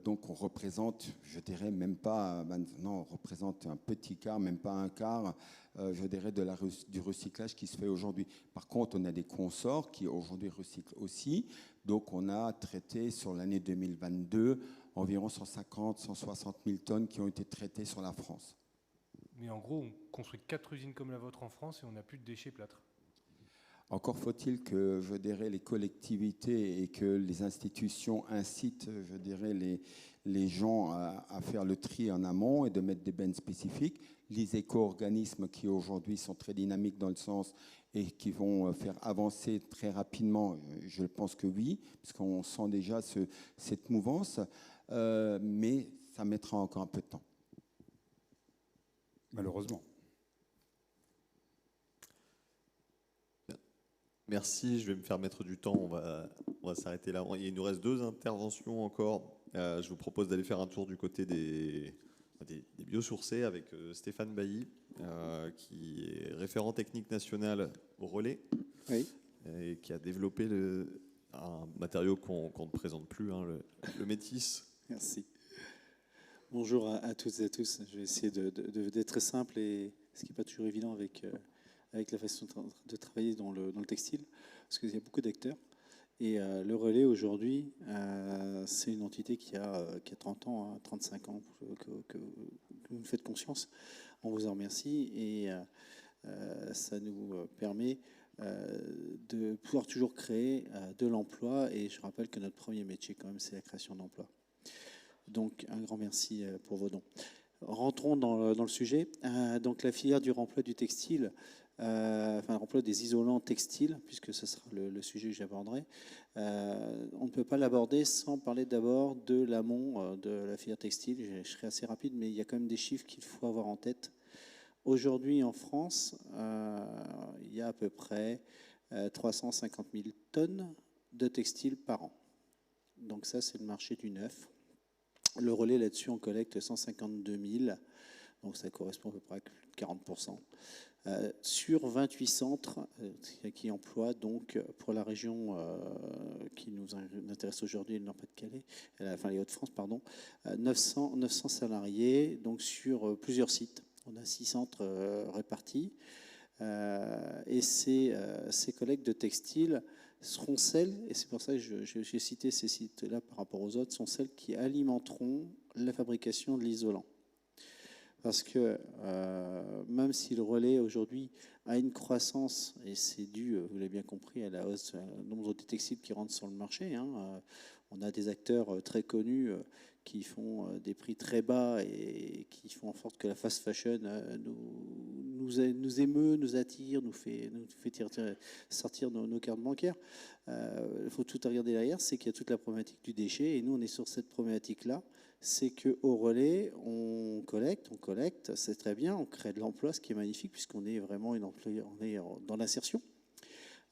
donc, on représente, je dirais, même pas, maintenant, on représente un petit quart, même pas un quart, je dirais, du recyclage qui se fait aujourd'hui. Par contre, on a des consorts qui aujourd'hui recyclent aussi. Donc, on a traité sur l'année 2022 environ 150, 160 000 tonnes qui ont été traitées sur la France. Mais en gros, on construit 4 usines comme la vôtre en France et on n'a plus de déchets plâtre. Encore faut-il que, je dirais, les collectivités et que les institutions incitent, je dirais, les gens à faire le tri en amont et de mettre des bennes spécifiques. Les éco-organismes qui aujourd'hui sont très dynamiques dans le sens et qui vont faire avancer très rapidement, je pense que oui, parce qu'on sent déjà cette mouvance, mais ça mettra encore un peu de temps. Malheureusement. Merci, je vais me faire mettre du temps, on va s'arrêter là. Il nous reste 2 interventions encore. Je vous propose d'aller faire un tour du côté des biosourcés avec Stéphane Bailly, qui est référent technique national au relais, oui, et qui a développé un matériau qu'on ne présente plus, hein, le métis. merci. Bonjour à toutes et à tous. Je vais essayer d'être très simple, et ce qui n'est pas toujours évident avec la façon de travailler dans le textile, parce qu'il y a beaucoup d'acteurs. Et le relais aujourd'hui, c'est une entité qui a 30 ans, hein, 35 ans, que vous me faites conscience. On vous en remercie, et ça nous permet de pouvoir toujours créer de l'emploi. Et je rappelle que notre premier métier, quand même, c'est la création d'emplois. Donc, un grand merci pour vos dons. Rentrons dans le sujet. Donc, la filière du remploi du textile, le remploi des isolants textiles, puisque ce sera le sujet que j'aborderai. On ne peut pas l'aborder sans parler d'abord de l'amont de la filière textile. Je serai assez rapide, mais il y a quand même des chiffres qu'il faut avoir en tête. Aujourd'hui, en France, il y a à peu près 350 000 tonnes de textiles par an. Donc ça, c'est le marché du neuf. Le relais, là-dessus, on collecte 152 000, donc ça correspond à peu près à 40%, sur 28 centres qui emploient, donc, pour la région qui nous intéresse aujourd'hui, le Nord-Pas-de-Calais, enfin les Hauts-de-France, pardon, 900 salariés, donc sur plusieurs sites. On a 6 centres répartis, et ces collectes de textiles seront celles, et c'est pour ça que j'ai cité ces sites-là par rapport aux autres, sont celles qui alimenteront la fabrication de l'isolant. Parce que même si le relais aujourd'hui a une croissance, et c'est dû, vous l'avez bien compris, à la hausse du nombre de textiles qui rentrent sur le marché, hein, on a des acteurs très connus qui font des prix très bas et qui font en sorte que la fast fashion nous émeut, nous attire, nous fait sortir nos cartes bancaires. Il faut tout regarder derrière, c'est qu'il y a toute la problématique du déchet, et nous on est sur cette problématique-là. C'est qu'au relais, on collecte, c'est très bien, on crée de l'emploi, ce qui est magnifique, puisqu'on est vraiment on est dans l'insertion.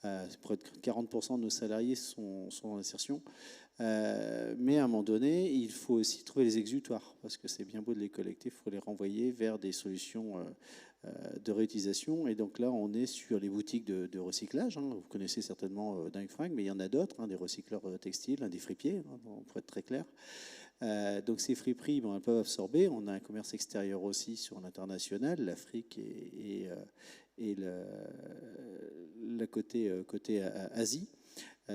Près de 40% de nos salariés sont dans l'insertion. Mais à un moment donné, il faut aussi trouver les exutoires, parce que c'est bien beau de les collecter, il faut les renvoyer vers des solutions de réutilisation. Et donc là, on est sur les boutiques de recyclage. Hein. Vous connaissez certainement Dunk Frank, mais il y en a d'autres, hein, des recycleurs textiles, des fripiers, hein, pour être très clair. Donc ces friperies, elles peuvent absorber. On a un commerce extérieur aussi sur l'international, l'Afrique et le côté Asie.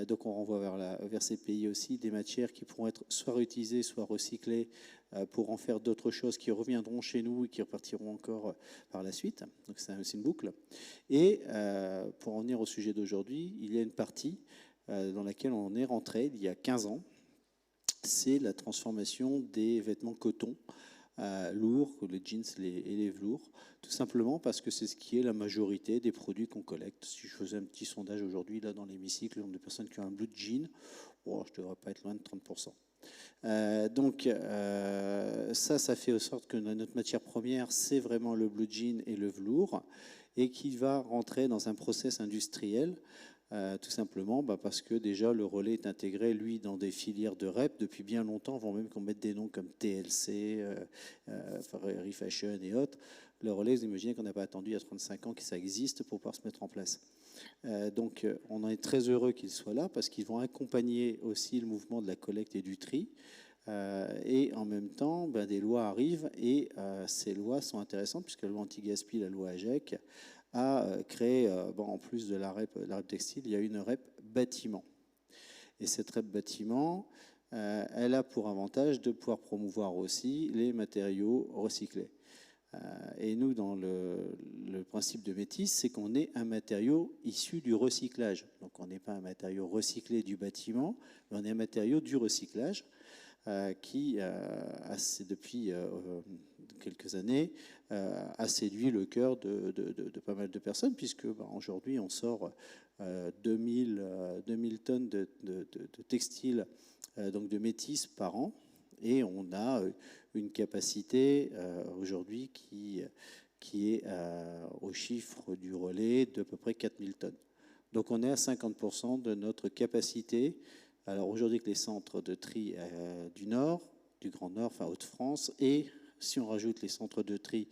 Donc on renvoie vers ces pays aussi des matières qui pourront être soit réutilisées, soit recyclées pour en faire d'autres choses qui reviendront chez nous et qui repartiront encore par la suite. Donc c'est une boucle. Et pour en venir au sujet d'aujourd'hui, il y a une partie dans laquelle on est rentré il y a 15 ans. C'est la transformation des vêtements coton lourds, les jeans et les velours, tout simplement parce que c'est ce qui est la majorité des produits qu'on collecte. Si je faisais un petit sondage aujourd'hui là dans l'hémicycle, le nombre de personnes qui ont un bleu de jean, je ne devrais pas être loin de 30%. Ça fait en sorte que notre matière première, c'est vraiment le blue jean et le velours, et qui va rentrer dans un process industriel, tout simplement parce que déjà le relais est intégré, lui, dans des filières de REP depuis bien longtemps, avant même qu'on mette des noms comme TLC, Refashion et autres. Le relais, vous imaginez qu'on n'a pas attendu il y a 35 ans que ça existe pour pouvoir se mettre en place. On en est très heureux qu'ils soient là parce qu'ils vont accompagner aussi le mouvement de la collecte et du tri. Et en même temps, des lois arrivent et ces lois sont intéressantes puisque la loi anti-gaspi, la loi AGEC, a créé, en plus de la REP textile, il y a une REP bâtiment. Et cette REP bâtiment, elle a pour avantage de pouvoir promouvoir aussi les matériaux recyclés. Et nous, dans le principe de Métis, c'est qu'on est un matériau issu du recyclage. Donc on n'est pas un matériau recyclé du bâtiment, mais on est un matériau du recyclage qui, depuis quelques années, a séduit le cœur de pas mal de personnes, puisque aujourd'hui on sort 2000 tonnes de textiles, donc de Métis par an. Et on a une capacité aujourd'hui qui est au chiffre du relais d'à peu près 4000 tonnes. Donc on est à 50% de notre capacité. Alors aujourd'hui avec les centres de tri du Nord, du Grand Nord, enfin Hauts-de-France, et si on rajoute les centres de tri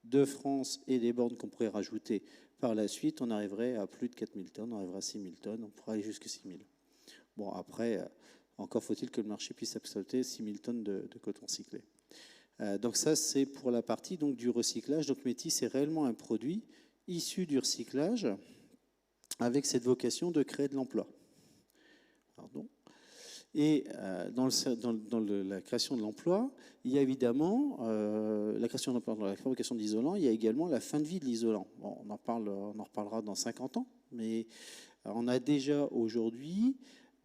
de France et des bornes qu'on pourrait rajouter par la suite, on arriverait à plus de 4000 tonnes, on arriverait à 6000 tonnes, on pourrait aller jusqu'à 6000. Bon, après... encore faut-il que le marché puisse accepter 6000 tonnes de coton cyclé. Donc ça, c'est pour la partie donc, du recyclage. Donc Métis, c'est réellement un produit issu du recyclage avec cette vocation de créer de l'emploi. Et dans la création de l'emploi, il y a évidemment la création de l'emploi, dans la fabrication d'isolant, il y a également la fin de vie de l'isolant. Bon, on en reparlera dans 50 ans, mais on a déjà aujourd'hui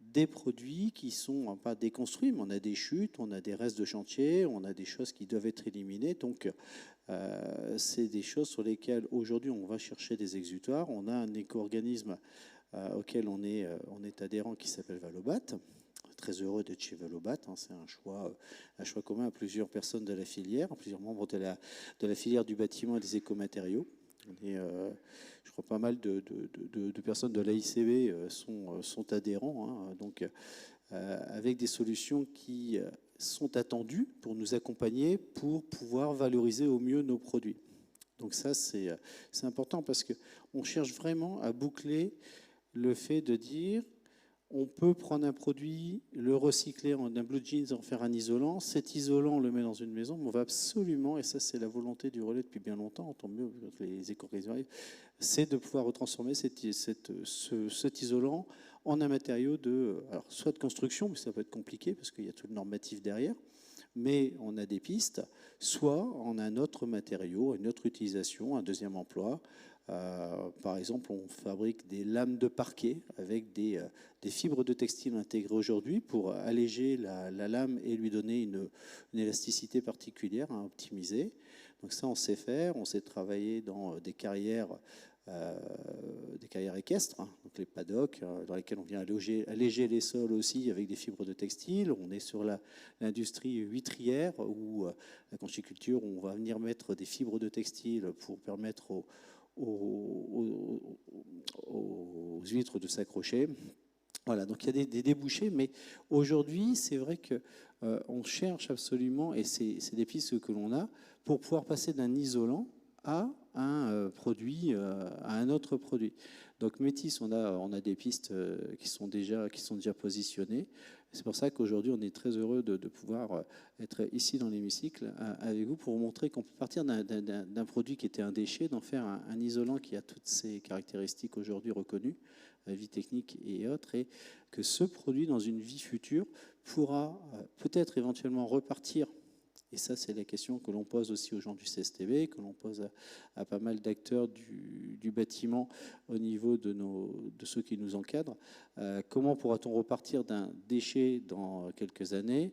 des produits qui ne sont pas déconstruits, mais on a des chutes, on a des restes de chantier, on a des choses qui doivent être éliminées. Donc, c'est des choses sur lesquelles, aujourd'hui, on va chercher des exutoires. On a un éco-organisme auquel on est adhérent qui s'appelle Valobat. Très heureux d'être chez Valobat. C'est un choix commun à plusieurs personnes de la filière, à plusieurs membres de la filière du bâtiment et des écomatériaux. Et, je crois pas mal de personnes de l'AICB sont adhérents, donc avec des solutions qui sont attendues pour nous accompagner, pour pouvoir valoriser au mieux nos produits. Donc ça, c'est important parce qu'on cherche vraiment à boucler le fait de dire on peut prendre un produit, le recycler en un blue jeans, en faire un isolant. Cet isolant, on le met dans une maison, mais on va absolument, et ça c'est la volonté du relais depuis bien longtemps, tant mieux les éco-organismes, c'est de pouvoir retransformer cet isolant en un matériau soit de construction, mais ça peut être compliqué parce qu'il y a tout le normatif derrière, mais on a des pistes, soit en un autre matériau, une autre utilisation, un deuxième emploi. Par exemple, on fabrique des lames de parquet avec des fibres de textile intégrées aujourd'hui pour alléger la lame et lui donner une élasticité particulière à optimiser. Donc ça, on sait faire. On sait travailler dans des carrières équestres, donc les paddocks, dans lesquels on vient alléger les sols aussi avec des fibres de textile. On est sur l'industrie huîtrière ou la conchiculture où on va venir mettre des fibres de textile pour permettre aux huîtres de s'accrocher. Voilà, donc il y a des débouchés, mais aujourd'hui, c'est vrai qu'on cherche absolument, et c'est des pistes que l'on a, pour pouvoir passer d'un isolant à un produit, à un autre produit. Donc Métis, on a des pistes qui sont déjà positionnées. C'est pour ça qu'aujourd'hui, on est très heureux de pouvoir être ici dans l'hémicycle avec vous pour vous montrer qu'on peut partir d'un produit qui était un déchet, d'en faire un isolant qui a toutes ses caractéristiques aujourd'hui reconnues, vie technique et autres, et que ce produit, dans une vie future, pourra peut-être éventuellement repartir. Et ça, c'est la question que l'on pose aussi aux gens du CSTB, que l'on pose à pas mal d'acteurs du bâtiment au niveau de ceux qui nous encadrent. Comment pourra-t-on repartir d'un déchet dans quelques années ?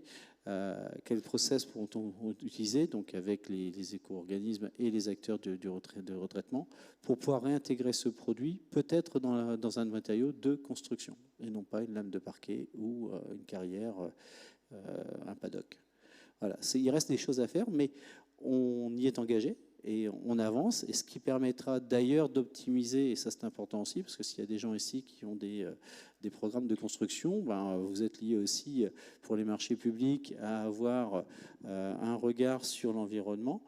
Quel process pourront-on utiliser, donc avec les éco-organismes et les acteurs de retraitement, pour pouvoir réintégrer ce produit, peut-être dans un matériau de construction, et non pas une lame de parquet ou une carrière un paddock. Voilà, il reste des choses à faire, mais on y est engagé et on avance, et ce qui permettra d'ailleurs d'optimiser, et ça c'est important aussi, parce que s'il y a des gens ici qui ont des programmes de construction, ben, vous êtes liés aussi pour les marchés publics à avoir un regard sur l'environnement,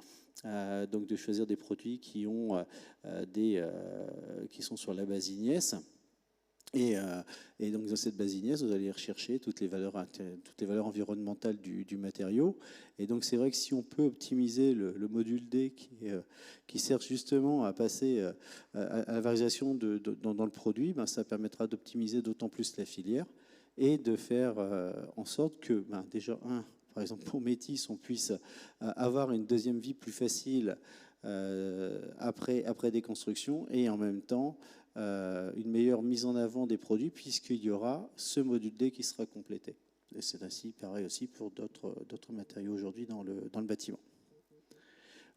donc de choisir des produits qui sont sur la base Ignies. Et donc dans cette base Ignies, vous allez rechercher toutes les valeurs environnementales du matériau. Et donc c'est vrai que si on peut optimiser le module D qui sert justement à passer à la valorisation dans le produit, ben, ça permettra d'optimiser d'autant plus la filière et de faire en sorte que déjà, par exemple pour Métis, on puisse avoir une deuxième vie plus facile après déconstruction, et en même temps une meilleure mise en avant des produits, puisqu'il y aura ce module D qui sera complété. Et c'est ainsi pareil aussi pour d'autres matériaux aujourd'hui dans le bâtiment.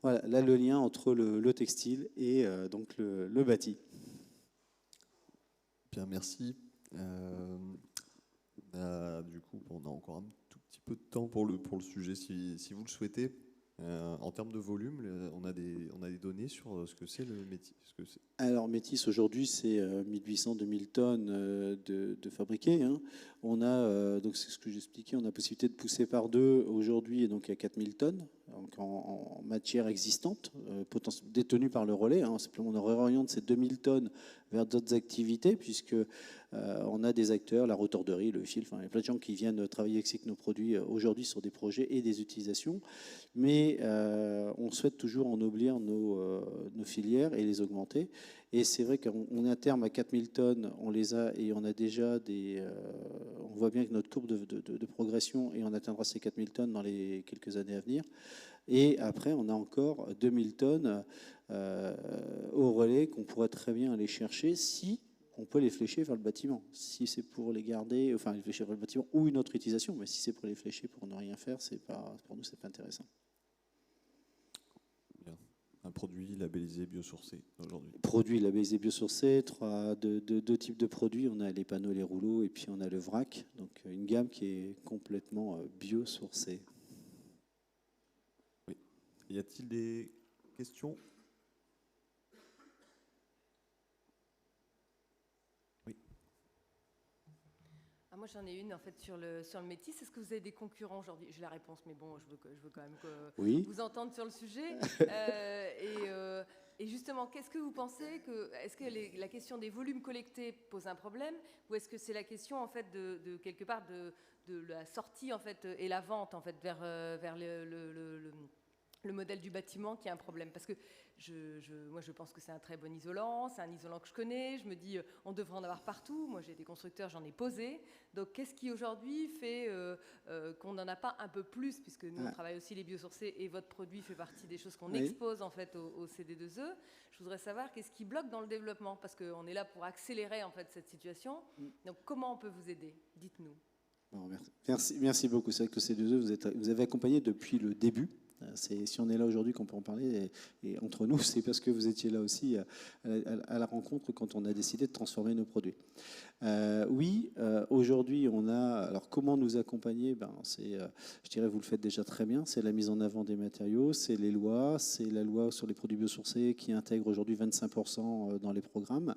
Voilà, là le lien entre le textile et donc le bâti. Bien, merci. Du coup, on a encore un tout petit peu de temps pour le sujet, si vous le souhaitez. En termes de volume, on a des données sur ce que c'est le Métis. Alors Métis aujourd'hui c'est 1800-2000 tonnes de fabriqués. Hein. On a, donc c'est ce que j'expliquais, on a possibilité de pousser par 2 aujourd'hui, et donc à 4000 tonnes donc en matière existante, détenue par le relais. Hein. Simplement on réoriente ces 2000 tonnes vers d'autres activités, puisque on a des acteurs, la rotorderie, le fil, enfin, il y a plein de gens qui viennent travailler avec nos produits aujourd'hui sur des projets et des utilisations. Mais on souhaite toujours ennoblir nos filières et les augmenter. Et c'est vrai qu'on est à terme à 4000 tonnes, on les a, et on a déjà on voit bien que notre courbe de progression, et on atteindra ces 4000 tonnes dans les quelques années à venir. Et après, on a encore 2000 tonnes au relais qu'on pourrait très bien aller chercher si on peut les flécher vers le bâtiment. Si c'est pour les garder, enfin les flécher vers le bâtiment ou une autre utilisation, mais si c'est pour les flécher pour ne rien faire, pour nous, c'est pas intéressant. Bien. Un produit labellisé biosourcé aujourd'hui. Produit labellisé biosourcé, deux types de produits. On a les panneaux, les rouleaux, et puis on a le vrac. Donc une gamme qui est complètement biosourcée. Oui. Y a-t-il des questions ? Moi, j'en ai une en fait sur le Métis. Est-ce que vous avez des concurrents aujourd'hui? J'ai la réponse, mais bon, je veux quand même que vous entendre sur le sujet. Et justement, qu'est-ce que vous pensez est-ce que la question des volumes collectés pose un problème, ou est-ce que c'est la question en fait de quelque part de la sortie en fait et la vente en fait vers le modèle du bâtiment qui a un problème? Parce que moi, je pense que c'est un très bon isolant, c'est un isolant que je connais, je me dis, on devrait en avoir partout. Moi, j'ai des constructeurs, j'en ai posé. Donc, qu'est-ce qui, aujourd'hui, fait qu'on n'en a pas un peu plus, puisque nous, on travaille aussi les biosourcés, et votre produit fait partie des choses qu'on expose, en fait, au CD2E. Je voudrais savoir, qu'est-ce qui bloque dans le développement? Parce qu'on est là pour accélérer, en fait, cette situation. Donc, comment on peut vous aider? Dites-nous. Bon, merci beaucoup. C'est vrai que le CD2E, vous avez accompagné depuis le début. Si on est là aujourd'hui, qu'on peut en parler, et entre nous, c'est parce que vous étiez là aussi à la rencontre quand on a décidé de transformer nos produits. Aujourd'hui, on a... Alors, comment nous accompagner? Je dirais, vous le faites déjà très bien. C'est la mise en avant des matériaux, c'est les lois, c'est la loi sur les produits biosourcés qui intègre aujourd'hui 25% dans les programmes.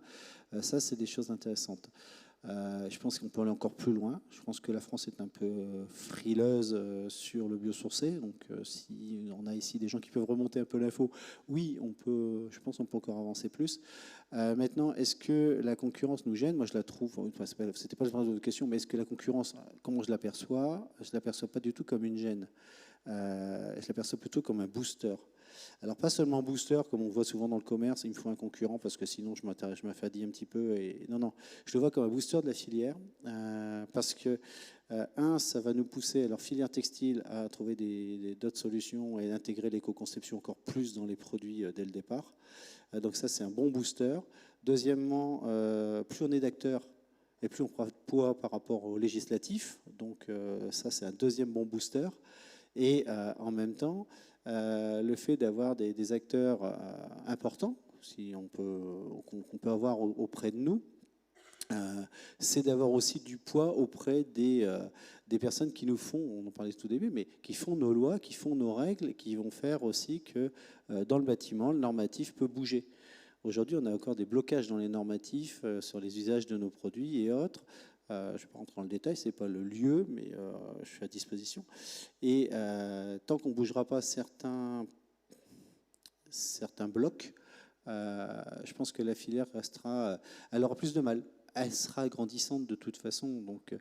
Ça, c'est des choses intéressantes. Je pense qu'on peut aller encore plus loin. Je pense que la France est un peu frileuse sur le biosourcé. Donc, si on a ici des gens qui peuvent remonter un peu l'info, oui, je pense qu'on peut encore avancer plus. Maintenant, est-ce que la concurrence nous gêne? Moi, je la trouve, c'était pas la question, mais est-ce que la concurrence, comment je l'aperçois? Je l'aperçois pas du tout comme une gêne. Je l'aperçois plutôt comme un booster. Alors, pas seulement booster, comme on voit souvent dans le commerce, il me faut un concurrent parce que sinon je m'affadis un petit peu. Non, je le vois comme un booster de la filière parce que, ça va nous pousser, alors filière textile, à trouver d'autres solutions et d'intégrer l'éco-conception encore plus dans les produits dès le départ. Donc ça, c'est un bon booster. Deuxièmement, plus on est d'acteurs, et plus on prend de poids par rapport au législatif. Donc ça, c'est un deuxième bon booster. Et en même temps, le fait d'avoir des acteurs importants qu'on peut avoir auprès de nous, c'est d'avoir aussi du poids auprès des personnes qui nous font, on en parlait tout au début, mais qui font nos lois, qui font nos règles, qui vont faire aussi que dans le bâtiment, le normatif peut bouger. Aujourd'hui, on a encore des blocages dans les normatifs sur les usages de nos produits et autres. Je ne vais pas rentrer dans le détail, ce n'est pas le lieu, mais je suis à disposition. Et tant qu'on ne bougera pas certains blocs, je pense que la filière restera, elle aura plus de mal. Elle sera grandissante de toute façon. Donc,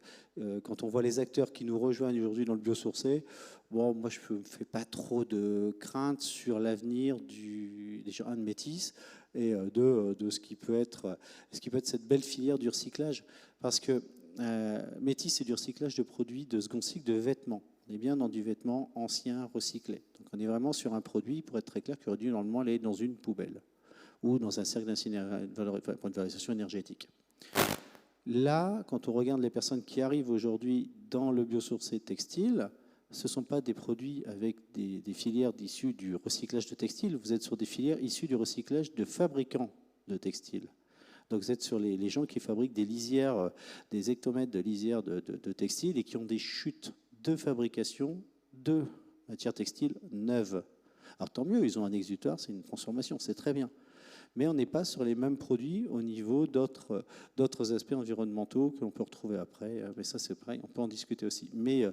quand on voit les acteurs qui nous rejoignent aujourd'hui dans le biosourcé, bon, moi, je ne me fais pas trop de craintes sur l'avenir déjà de Métis et de ce qui peut être cette belle filière du recyclage. Parce que Métis, c'est du recyclage de produits de second cycle de vêtements. On est bien dans du vêtement ancien recyclé. Donc, on est vraiment sur un produit, pour être très clair, qui aurait dû normalement aller dans une poubelle ou dans un cercle de valorisation énergétique. Là, quand on regarde les personnes qui arrivent aujourd'hui dans le biosourcé textile, ce ne sont pas des produits avec des filières issues du recyclage de textile, vous êtes sur des filières issues du recyclage de fabricants de textiles. Donc vous êtes sur les gens qui fabriquent des lisières, des hectomètres de lisières de textiles et qui ont des chutes de fabrication de matières textiles neuves. Alors tant mieux, ils ont un exutoire, c'est une transformation, c'est très bien. Mais on n'est pas sur les mêmes produits au niveau d'autres aspects environnementaux que l'on peut retrouver après. Mais ça, c'est pareil, on peut en discuter aussi. Mais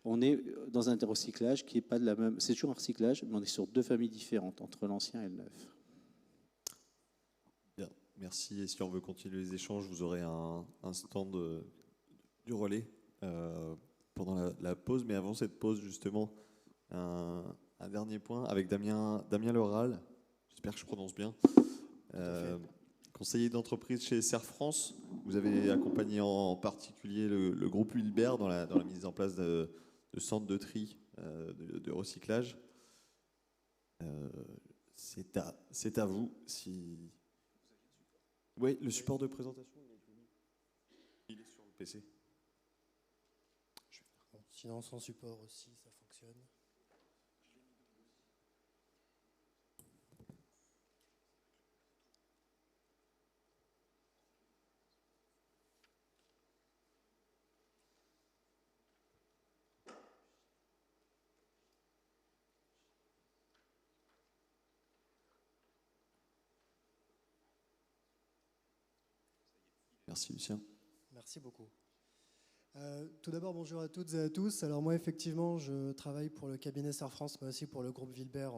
on est dans un recyclage qui n'est pas de la même... C'est toujours un recyclage, mais on est sur deux familles différentes, entre l'ancien et le neuf. Bien, merci. Et si on veut continuer les échanges, vous aurez un stand du relais pendant la pause. Mais avant cette pause, justement, un dernier point avec Damien Leral. J'espère que je prononce bien. Conseiller d'entreprise chez Serre France, vous avez accompagné en particulier le groupe Wilbert dans la mise en place de centres de tri, de recyclage. C'est à vous. Oui, le support de présentation, il est sur le PC. Sinon, sans support aussi, ça fonctionne. Merci Lucien. Merci beaucoup. Tout d'abord, bonjour à toutes et à tous. Alors moi, effectivement, je travaille pour le cabinet Serre France, mais aussi pour le groupe Wilbert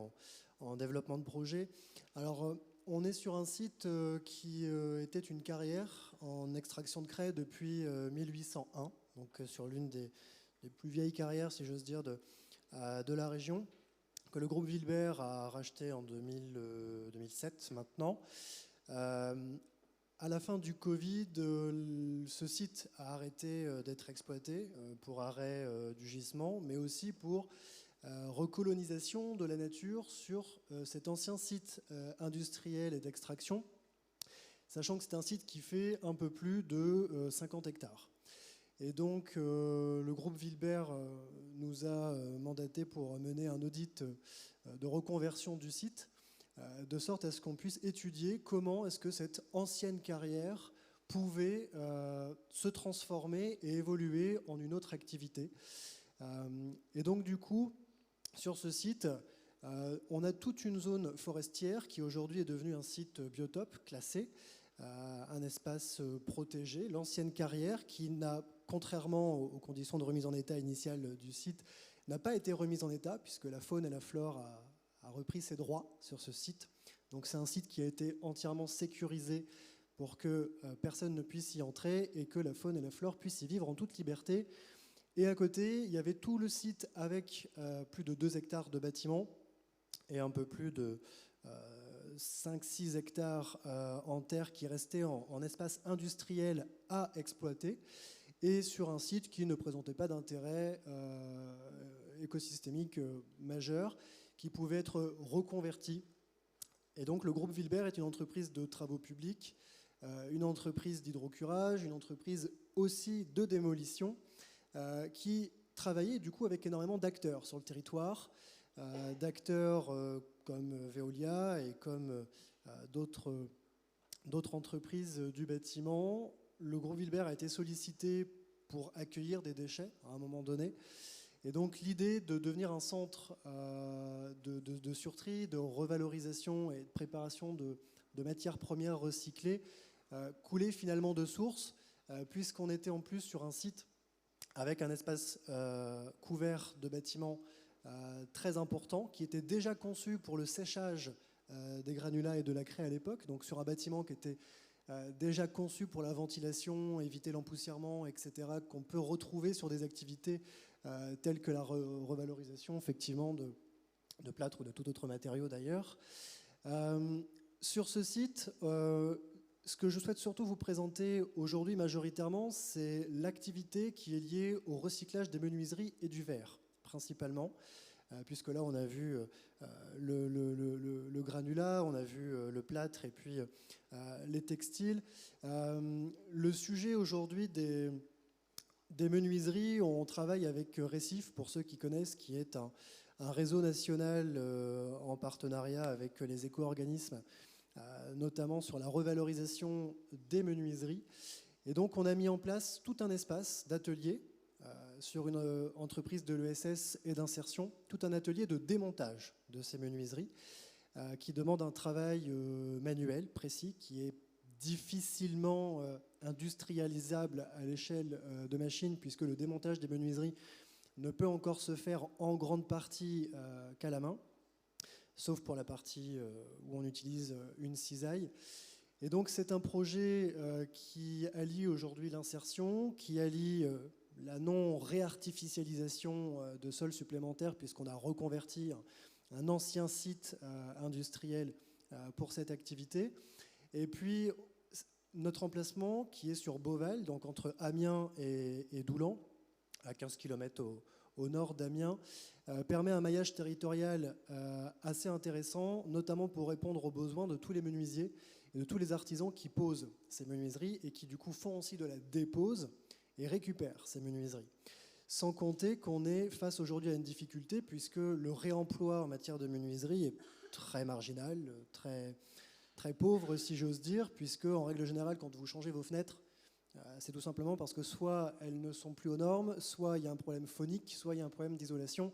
en développement de projet. Alors, on est sur un site qui était une carrière en extraction de craie depuis 1801, donc sur l'une des plus vieilles carrières, si j'ose dire, de la région, que le groupe Wilbert a racheté en 2007 maintenant. À la fin du Covid, ce site a arrêté d'être exploité pour arrêt du gisement, mais aussi pour recolonisation de la nature sur cet ancien site industriel et d'extraction, sachant que c'est un site qui fait un peu plus de 50 hectares. Et donc, le groupe Wilbert nous a mandaté pour mener un audit de reconversion du site, de sorte à ce qu'on puisse étudier comment est-ce que cette ancienne carrière pouvait se transformer et évoluer en une autre activité. Et donc, du coup, sur ce site, on a toute une zone forestière qui aujourd'hui est devenue un site biotope classé, un espace protégé, l'ancienne carrière qui n'a, contrairement aux conditions de remise en état initiale du site, n'a pas été remise en état puisque la faune et la flore a repris ses droits sur ce site. Donc c'est un site qui a été entièrement sécurisé pour que personne ne puisse y entrer et que la faune et la flore puissent y vivre en toute liberté. Et à côté, il y avait tout le site avec plus de 2 hectares de bâtiments et un peu plus de 5-6 hectares en terre qui restaient en espace industriel à exploiter et sur un site qui ne présentait pas d'intérêt écosystémique majeur, qui pouvait être reconverti. Et donc le groupe Wilbert est une entreprise de travaux publics, une entreprise d'hydrocurage, une entreprise aussi de démolition, qui travaillait du coup avec énormément d'acteurs sur le territoire, d'acteurs comme Veolia et comme d'autres entreprises du bâtiment, le groupe Wilbert a été sollicité pour accueillir des déchets à un moment donné. Et donc l'idée de devenir un centre de surtri, de revalorisation et de préparation de matières premières recyclées coulait finalement de source, puisqu'on était en plus sur un site avec un espace couvert de bâtiments très important, qui était déjà conçu pour le séchage des granulats et de la craie à l'époque, donc sur un bâtiment qui était déjà conçu pour la ventilation, éviter l'empoussièrement, etc., qu'on peut retrouver sur des activités telles que la revalorisation effectivement de plâtre ou de tout autre matériau d'ailleurs. Sur ce site, ce que je souhaite surtout vous présenter aujourd'hui majoritairement, c'est l'activité qui est liée au recyclage des menuiseries et du verre, principalement, puisque là on a vu le granulat, on a vu le plâtre et puis les textiles. Le sujet aujourd'hui des menuiseries, on travaille avec Récif, pour ceux qui connaissent, qui est un réseau national en partenariat avec les éco-organismes, notamment sur la revalorisation des menuiseries. Et donc on a mis en place tout un espace d'atelier sur une entreprise de l'ESS et d'insertion, tout un atelier de démontage de ces menuiseries qui demande un travail manuel précis, qui est difficilement industrialisable à l'échelle de machines, puisque le démontage des menuiseries ne peut encore se faire en grande partie qu'à la main, sauf pour la partie où on utilise une cisaille. Et donc c'est un projet qui allie aujourd'hui l'insertion, qui allie la non-réartificialisation de sols supplémentaires, puisqu'on a reconverti un ancien site industriel pour cette activité. Et puis notre emplacement qui est sur Beauval, donc entre Amiens et Doulan, à 15 km au nord d'Amiens, permet un maillage territorial assez intéressant, notamment pour répondre aux besoins de tous les menuisiers et de tous les artisans qui posent ces menuiseries et qui du coup font aussi de la dépose et récupèrent ces menuiseries. Sans compter qu'on est face aujourd'hui à une difficulté, puisque le réemploi en matière de menuiserie est très marginal, très pauvre si j'ose dire, puisque en règle générale quand vous changez vos fenêtres, c'est tout simplement parce que soit elles ne sont plus aux normes, soit il y a un problème phonique, soit il y a un problème d'isolation,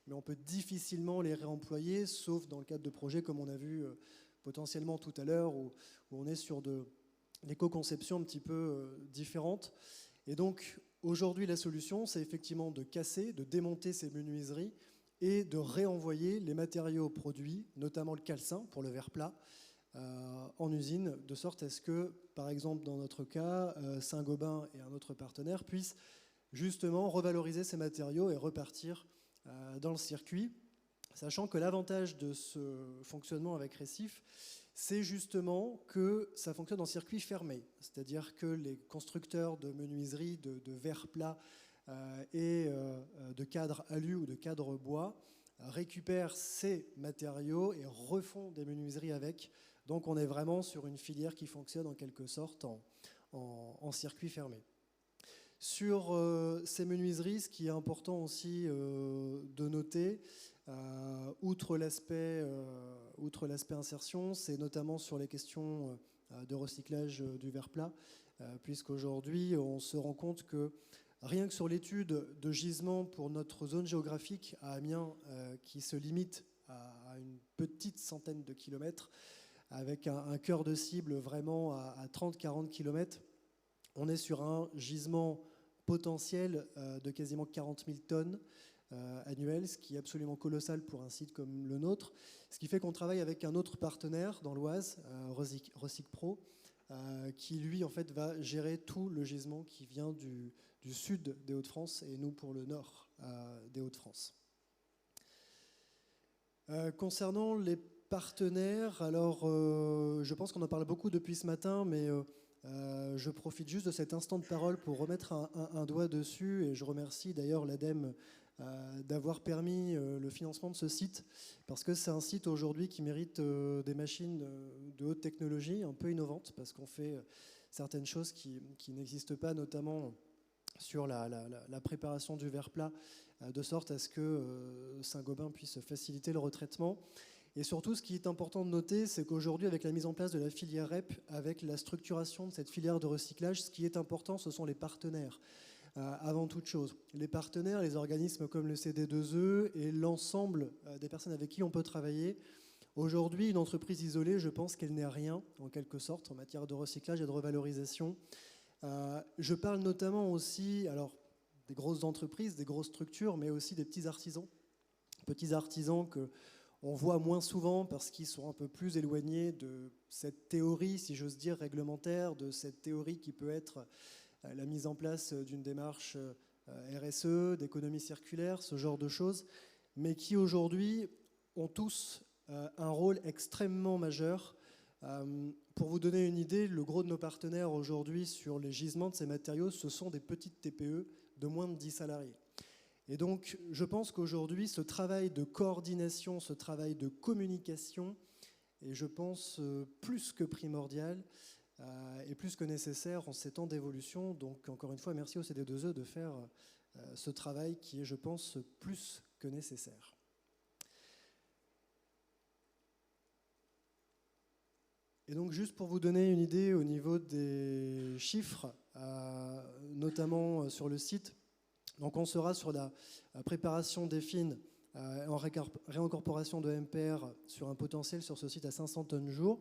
mais on peut difficilement les réemployer, sauf dans le cadre de projets comme on a vu potentiellement tout à l'heure, où on est sur de l'éco-conception un petit peu différente. Et donc aujourd'hui la solution, c'est effectivement de casser, de démonter ces menuiseries et de réenvoyer les matériaux produits, notamment le calcin pour le verre plat, en usine, de sorte à ce que, par exemple dans notre cas, Saint-Gobain et un autre partenaire puissent justement revaloriser ces matériaux et repartir dans le circuit, sachant que l'avantage de ce fonctionnement avec Récif, c'est justement que ça fonctionne en circuit fermé, c'est-à-dire que les constructeurs de menuiseries, de verre plat et de cadres alu ou de cadres bois récupèrent ces matériaux et refont des menuiseries avec. Donc on est vraiment sur une filière qui fonctionne en quelque sorte en circuit fermé. Sur ces menuiseries, ce qui est important aussi de noter, outre l'aspect insertion, c'est notamment sur les questions de recyclage du verre plat, puisqu'aujourd'hui on se rend compte que rien que sur l'étude de gisement pour notre zone géographique à Amiens, qui se limite à une petite centaine de kilomètres, avec un cœur de cible vraiment à 30-40 km, on est sur un gisement potentiel de quasiment 40 000 tonnes annuelles, ce qui est absolument colossal pour un site comme le nôtre. Ce qui fait qu'on travaille avec un autre partenaire dans l'Oise, Recycpro, qui lui en fait va gérer tout le gisement qui vient du sud des Hauts-de-France et nous pour le nord des Hauts-de-France. Concernant les partenaires, alors je pense qu'on en parle beaucoup depuis ce matin, mais je profite juste de cet instant de parole pour remettre un doigt dessus, et je remercie d'ailleurs l'ADEME d'avoir permis le financement de ce site, parce que c'est un site aujourd'hui qui mérite des machines de haute technologie, un peu innovantes, parce qu'on fait certaines choses qui n'existent pas, notamment sur la préparation du verre plat, de sorte à ce que Saint-Gobain puisse faciliter le retraitement. Et surtout, ce qui est important de noter, c'est qu'aujourd'hui, avec la mise en place de la filière REP, avec la structuration de cette filière de recyclage, ce qui est important, ce sont les partenaires. Avant toute chose, les partenaires, les organismes comme le CD2E et l'ensemble des personnes avec qui on peut travailler. Aujourd'hui, une entreprise isolée, je pense qu'elle n'est rien, en quelque sorte, en matière de recyclage et de revalorisation. Je parle notamment aussi, alors, des grosses entreprises, des grosses structures, mais aussi des petits artisans. Petits artisans qu'on voit moins souvent parce qu'ils sont un peu plus éloignés de cette théorie, si j'ose dire, réglementaire, de cette théorie qui peut être la mise en place d'une démarche RSE, d'économie circulaire, ce genre de choses, mais qui aujourd'hui ont tous un rôle extrêmement majeur. Pour vous donner une idée, le gros de nos partenaires aujourd'hui sur les gisements de ces matériaux, ce sont des petites TPE de moins de 10 salariés. Et donc, je pense qu'aujourd'hui, ce travail de coordination, ce travail de communication est, je pense, plus que primordial et plus que nécessaire en ces temps d'évolution. Donc, encore une fois, merci au CD2E de faire ce travail qui est, je pense, plus que nécessaire. Et donc, juste pour vous donner une idée au niveau des chiffres, notamment sur le site, donc on sera sur la préparation des fines en réincorporation de MPR sur un potentiel sur ce site à 500 tonnes jour.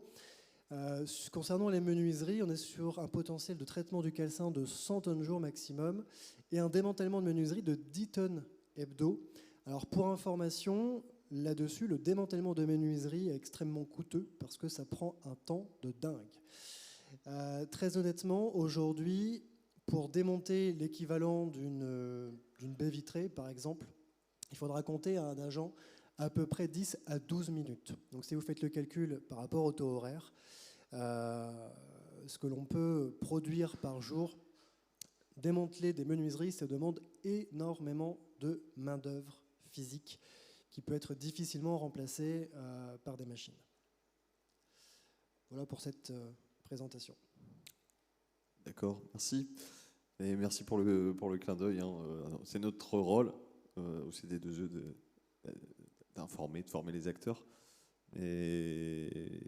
Concernant les menuiseries, on est sur un potentiel de traitement du calcin de 100 tonnes jour maximum et un démantèlement de menuiserie de 10 tonnes hebdo. Alors pour information, là-dessus, le démantèlement de menuiserie est extrêmement coûteux parce que ça prend un temps de dingue. Très honnêtement, aujourd'hui, pour démonter l'équivalent d'une baie vitrée, par exemple, il faudra compter à un agent à peu près 10 à 12 minutes. Donc si vous faites le calcul par rapport au taux horaire, ce que l'on peut produire par jour, démanteler des menuiseries, ça demande énormément de main-d'œuvre physique qui peut être difficilement remplacée par des machines. Voilà pour cette présentation. D'accord, merci. Et merci pour le clin d'œil. Hein. C'est notre rôle au CD2E d'informer, de former les acteurs. Et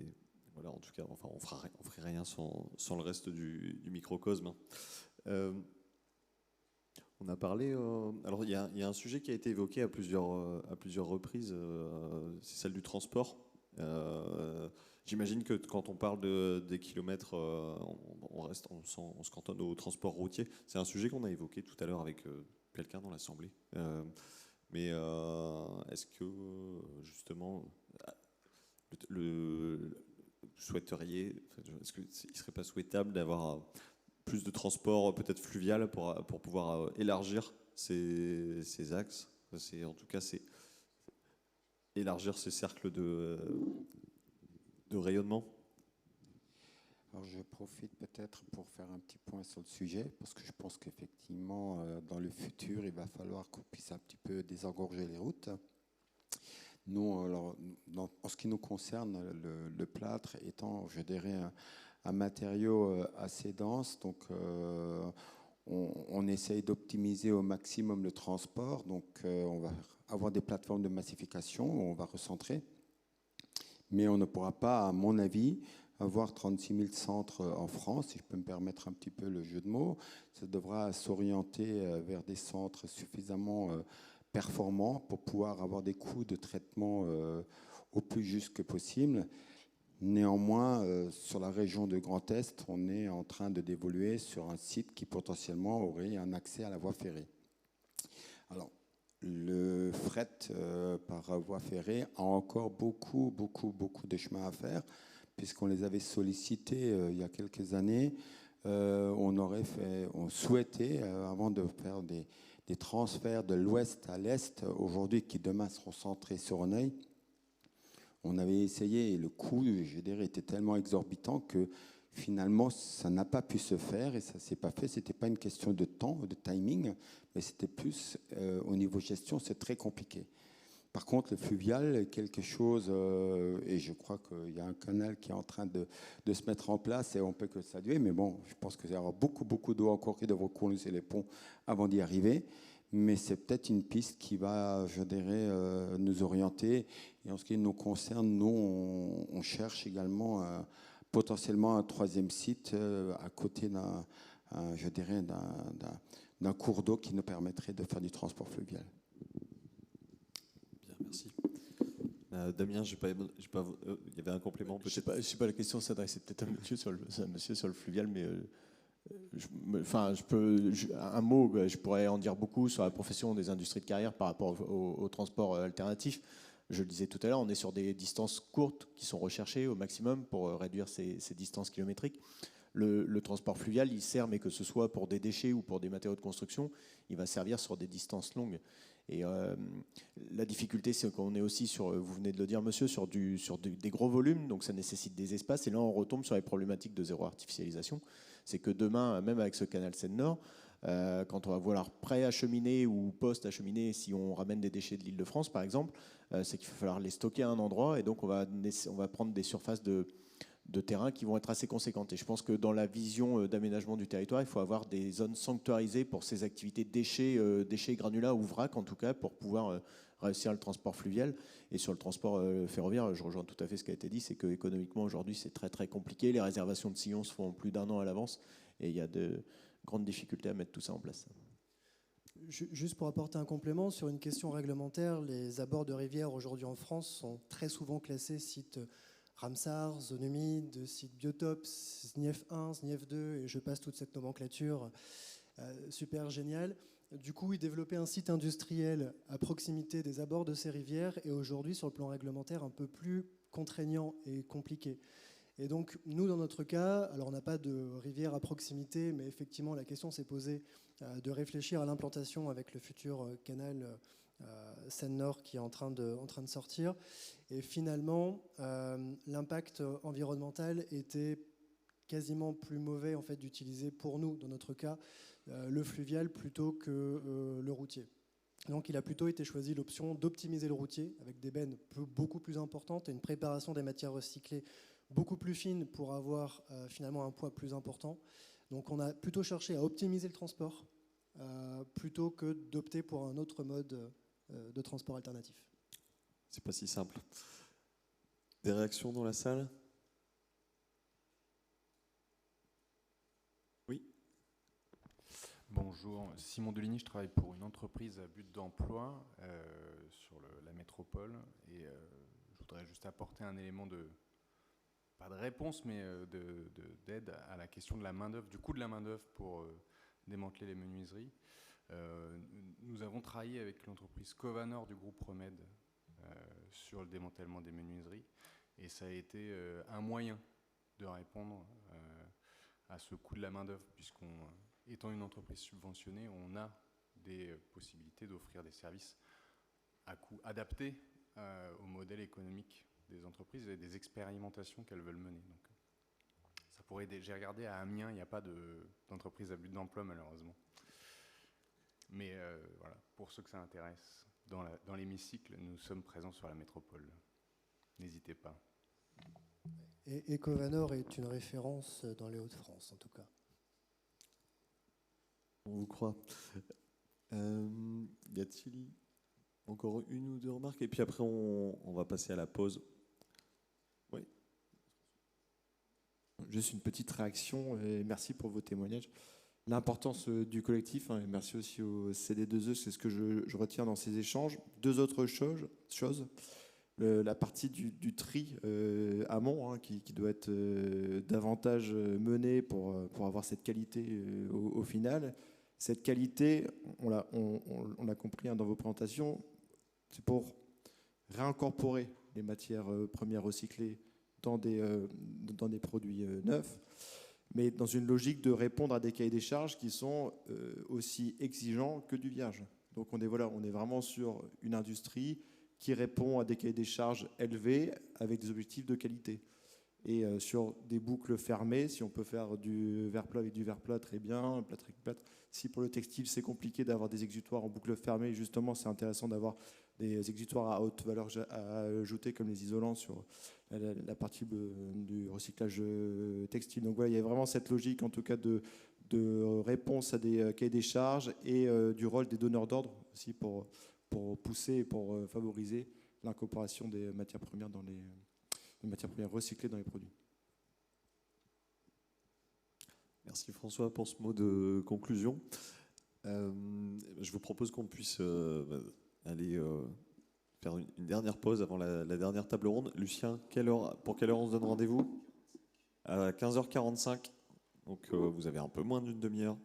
voilà, en tout cas, enfin, on ferait rien sans le reste du microcosme. On a parlé. Alors, il y a un sujet qui a été évoqué à plusieurs reprises. C'est celle du transport. J'imagine que quand on parle des kilomètres, on se cantonne au transport routier. C'est un sujet qu'on a évoqué tout à l'heure avec quelqu'un dans l'Assemblée. Mais est-ce que, justement, souhaiteriez, est-ce qu'il ne serait pas souhaitable d'avoir plus de transport peut-être fluvial pour pouvoir élargir ces axes? En tout cas, c'est élargir ces cercles de rayonnement. Alors je profite peut-être pour faire un petit point sur le sujet, parce que je pense qu'effectivement, dans le futur, il va falloir qu'on puisse un petit peu désengorger les routes. Nous, alors, en ce qui nous concerne, le plâtre étant, je dirais, un matériau assez dense, donc on essaye d'optimiser au maximum le transport. Donc on va avoir des plateformes de massification où on va recentrer. Mais on ne pourra pas, à mon avis, avoir 36 000 centres en France, si je peux me permettre un petit peu le jeu de mots. Ça devra s'orienter vers des centres suffisamment performants pour pouvoir avoir des coûts de traitement au plus juste que possible. Néanmoins, sur la région de Grand Est, on est en train de d'évoluer sur un site qui potentiellement aurait un accès à la voie ferrée. Alors, le fret par voie ferrée a encore beaucoup de chemin à faire, puisqu'on les avait sollicités il y a quelques années. On souhaitait, avant de faire des transferts de l'ouest à l'est, aujourd'hui qui demain seront centrés sur Honneuil, on avait essayé et le coût, je dirais, était tellement exorbitant que finalement, ça n'a pas pu se faire et ça ne s'est pas fait. Ce n'était pas une question de temps, de timing, mais c'était plus au niveau gestion, c'est très compliqué. Par contre, le fluvial est quelque chose, et je crois qu'il y a un canal qui est en train de se mettre en place et on ne peut que saluer, mais bon, je pense qu'il y aura beaucoup d'eau encore qui devront couler les ponts avant d'y arriver. mais c'est peut-être une piste qui va, je dirais, nous orienter. Et en ce qui nous concerne, nous, on cherche également potentiellement un troisième site à côté je dirais, d'un cours d'eau qui nous permettrait de faire du transport fluvial. Bien, merci. Damien, il y avait un complément Je peut-être. ne sais pas, la question s'adressait peut-être à monsieur sur le fluvial, mais un mot, je pourrais en dire beaucoup sur la profession des industries de carrière par rapport au transport alternatif. Je le disais tout à l'heure, on est sur des distances courtes qui sont recherchées au maximum pour réduire ces distances kilométriques. Le transport fluvial, il sert, mais que ce soit pour des déchets ou pour des matériaux de construction, il va servir sur des distances longues. Et la difficulté, c'est qu'on est aussi sur, vous venez de le dire, monsieur, sur des gros volumes, donc ça nécessite des espaces. Et là, on retombe sur les problématiques de zéro artificialisation. C'est que demain, même avec ce canal Seine-Nord, quand on va vouloir pré-acheminer ou post-acheminer, si on ramène des déchets de l'Île-de-France, par exemple, c'est qu'il va falloir les stocker à un endroit, et donc on va prendre des surfaces de terrain qui vont être assez conséquentes. Et je pense que dans la vision d'aménagement du territoire, il faut avoir des zones sanctuarisées pour ces activités déchets granulats ou vrac, en tout cas, pour pouvoir réussir le transport fluvial. Et sur le transport ferroviaire, je rejoins tout à fait ce qui a été dit, c'est qu'économiquement, aujourd'hui, c'est très très compliqué. Les réservations de sillons se font plus d'1 an à l'avance, et il y a de grandes difficultés à mettre tout ça en place. Juste pour apporter un complément, sur une question réglementaire, les abords de rivières aujourd'hui en France sont très souvent classés sites Ramsar, zone humide, site biotope, SNIEF 1, SNIEF 2, et je passe toute cette nomenclature super géniale. Du coup, ils développaient un site industriel à proximité des abords de ces rivières, et aujourd'hui, sur le plan réglementaire, un peu plus contraignant et compliqué. Et donc, nous, dans notre cas, alors on n'a pas de rivière à proximité, mais effectivement, la question s'est posée de réfléchir à l'implantation avec le futur canal Seine-Nord qui est en train de sortir. Et finalement, l'impact environnemental était quasiment plus mauvais en fait, d'utiliser pour nous, dans notre cas, le fluvial plutôt que le routier. Donc il a plutôt été choisi l'option d'optimiser le routier avec des bennes beaucoup plus importantes et une préparation des matières recyclées beaucoup plus fine pour avoir finalement un poids plus important. Donc on a plutôt cherché à optimiser le transport plutôt que d'opter pour un autre mode de transport alternatif. C'est pas si simple. Des réactions dans la salle? Oui. Bonjour, Simon Deligny, je travaille pour une entreprise à but d'emploi sur la métropole et je voudrais juste apporter un élément pas de réponse, mais d'aide à la question de la main-d'œuvre, du coût de la main-d'œuvre pour démanteler les menuiseries. Nous avons travaillé avec l'entreprise Covanor du groupe Remède sur le démantèlement des menuiseries et ça a été un moyen de répondre à ce coût de la main-d'œuvre, étant une entreprise subventionnée, on a des possibilités d'offrir des services à coût adapté au modèle économique des entreprises et des expérimentations qu'elles veulent mener. Donc, ça pourrait aider. J'ai regardé à Amiens, il n'y a pas d'entreprise à but d'emploi malheureusement. Mais voilà, pour ceux que ça intéresse, dans l'hémicycle, nous sommes présents sur la métropole. N'hésitez pas. Et Covanor est une référence dans les Hauts-de-France, en tout cas. On vous croit. Y a-t-il encore une ou deux remarques? Et puis après, on va passer à la pause. Oui. Juste une petite réaction, et merci pour vos témoignages. L'importance du collectif, et merci aussi au CD2E, c'est ce que je retiens dans ces échanges. Deux autres choses. La partie du tri amont, qui doit être davantage menée pour avoir cette qualité au final. Cette qualité, on l'a compris dans vos présentations, c'est pour réincorporer les matières premières recyclées dans des produits neufs, mais dans une logique de répondre à des cahiers des charges qui sont aussi exigeants que du vierge. Donc on est vraiment sur une industrie qui répond à des cahiers des charges élevés avec des objectifs de qualité. Et sur des boucles fermées, si on peut faire du verre plat avec du verre plat, très bien, plâtre avec plâtre. Si pour le textile, c'est compliqué d'avoir des exutoires en boucle fermée, justement, c'est intéressant d'avoir des exutoires à haute valeur ajoutée, comme les isolants sur la partie du recyclage textile. Donc voilà, il y a vraiment cette logique, en tout cas, de réponse à des cahiers des charges et du rôle des donneurs d'ordre aussi pour pousser et pour favoriser l'incorporation des matières premières recyclées dans les produits. Merci François pour ce mot de conclusion. Je vous propose qu'on puisse aller faire une dernière pause avant la dernière table ronde. Lucien, pour quelle heure on se donne rendez-vous? À 15h45. Donc vous avez un peu moins d'une demi-heure.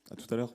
À tout à l'heure.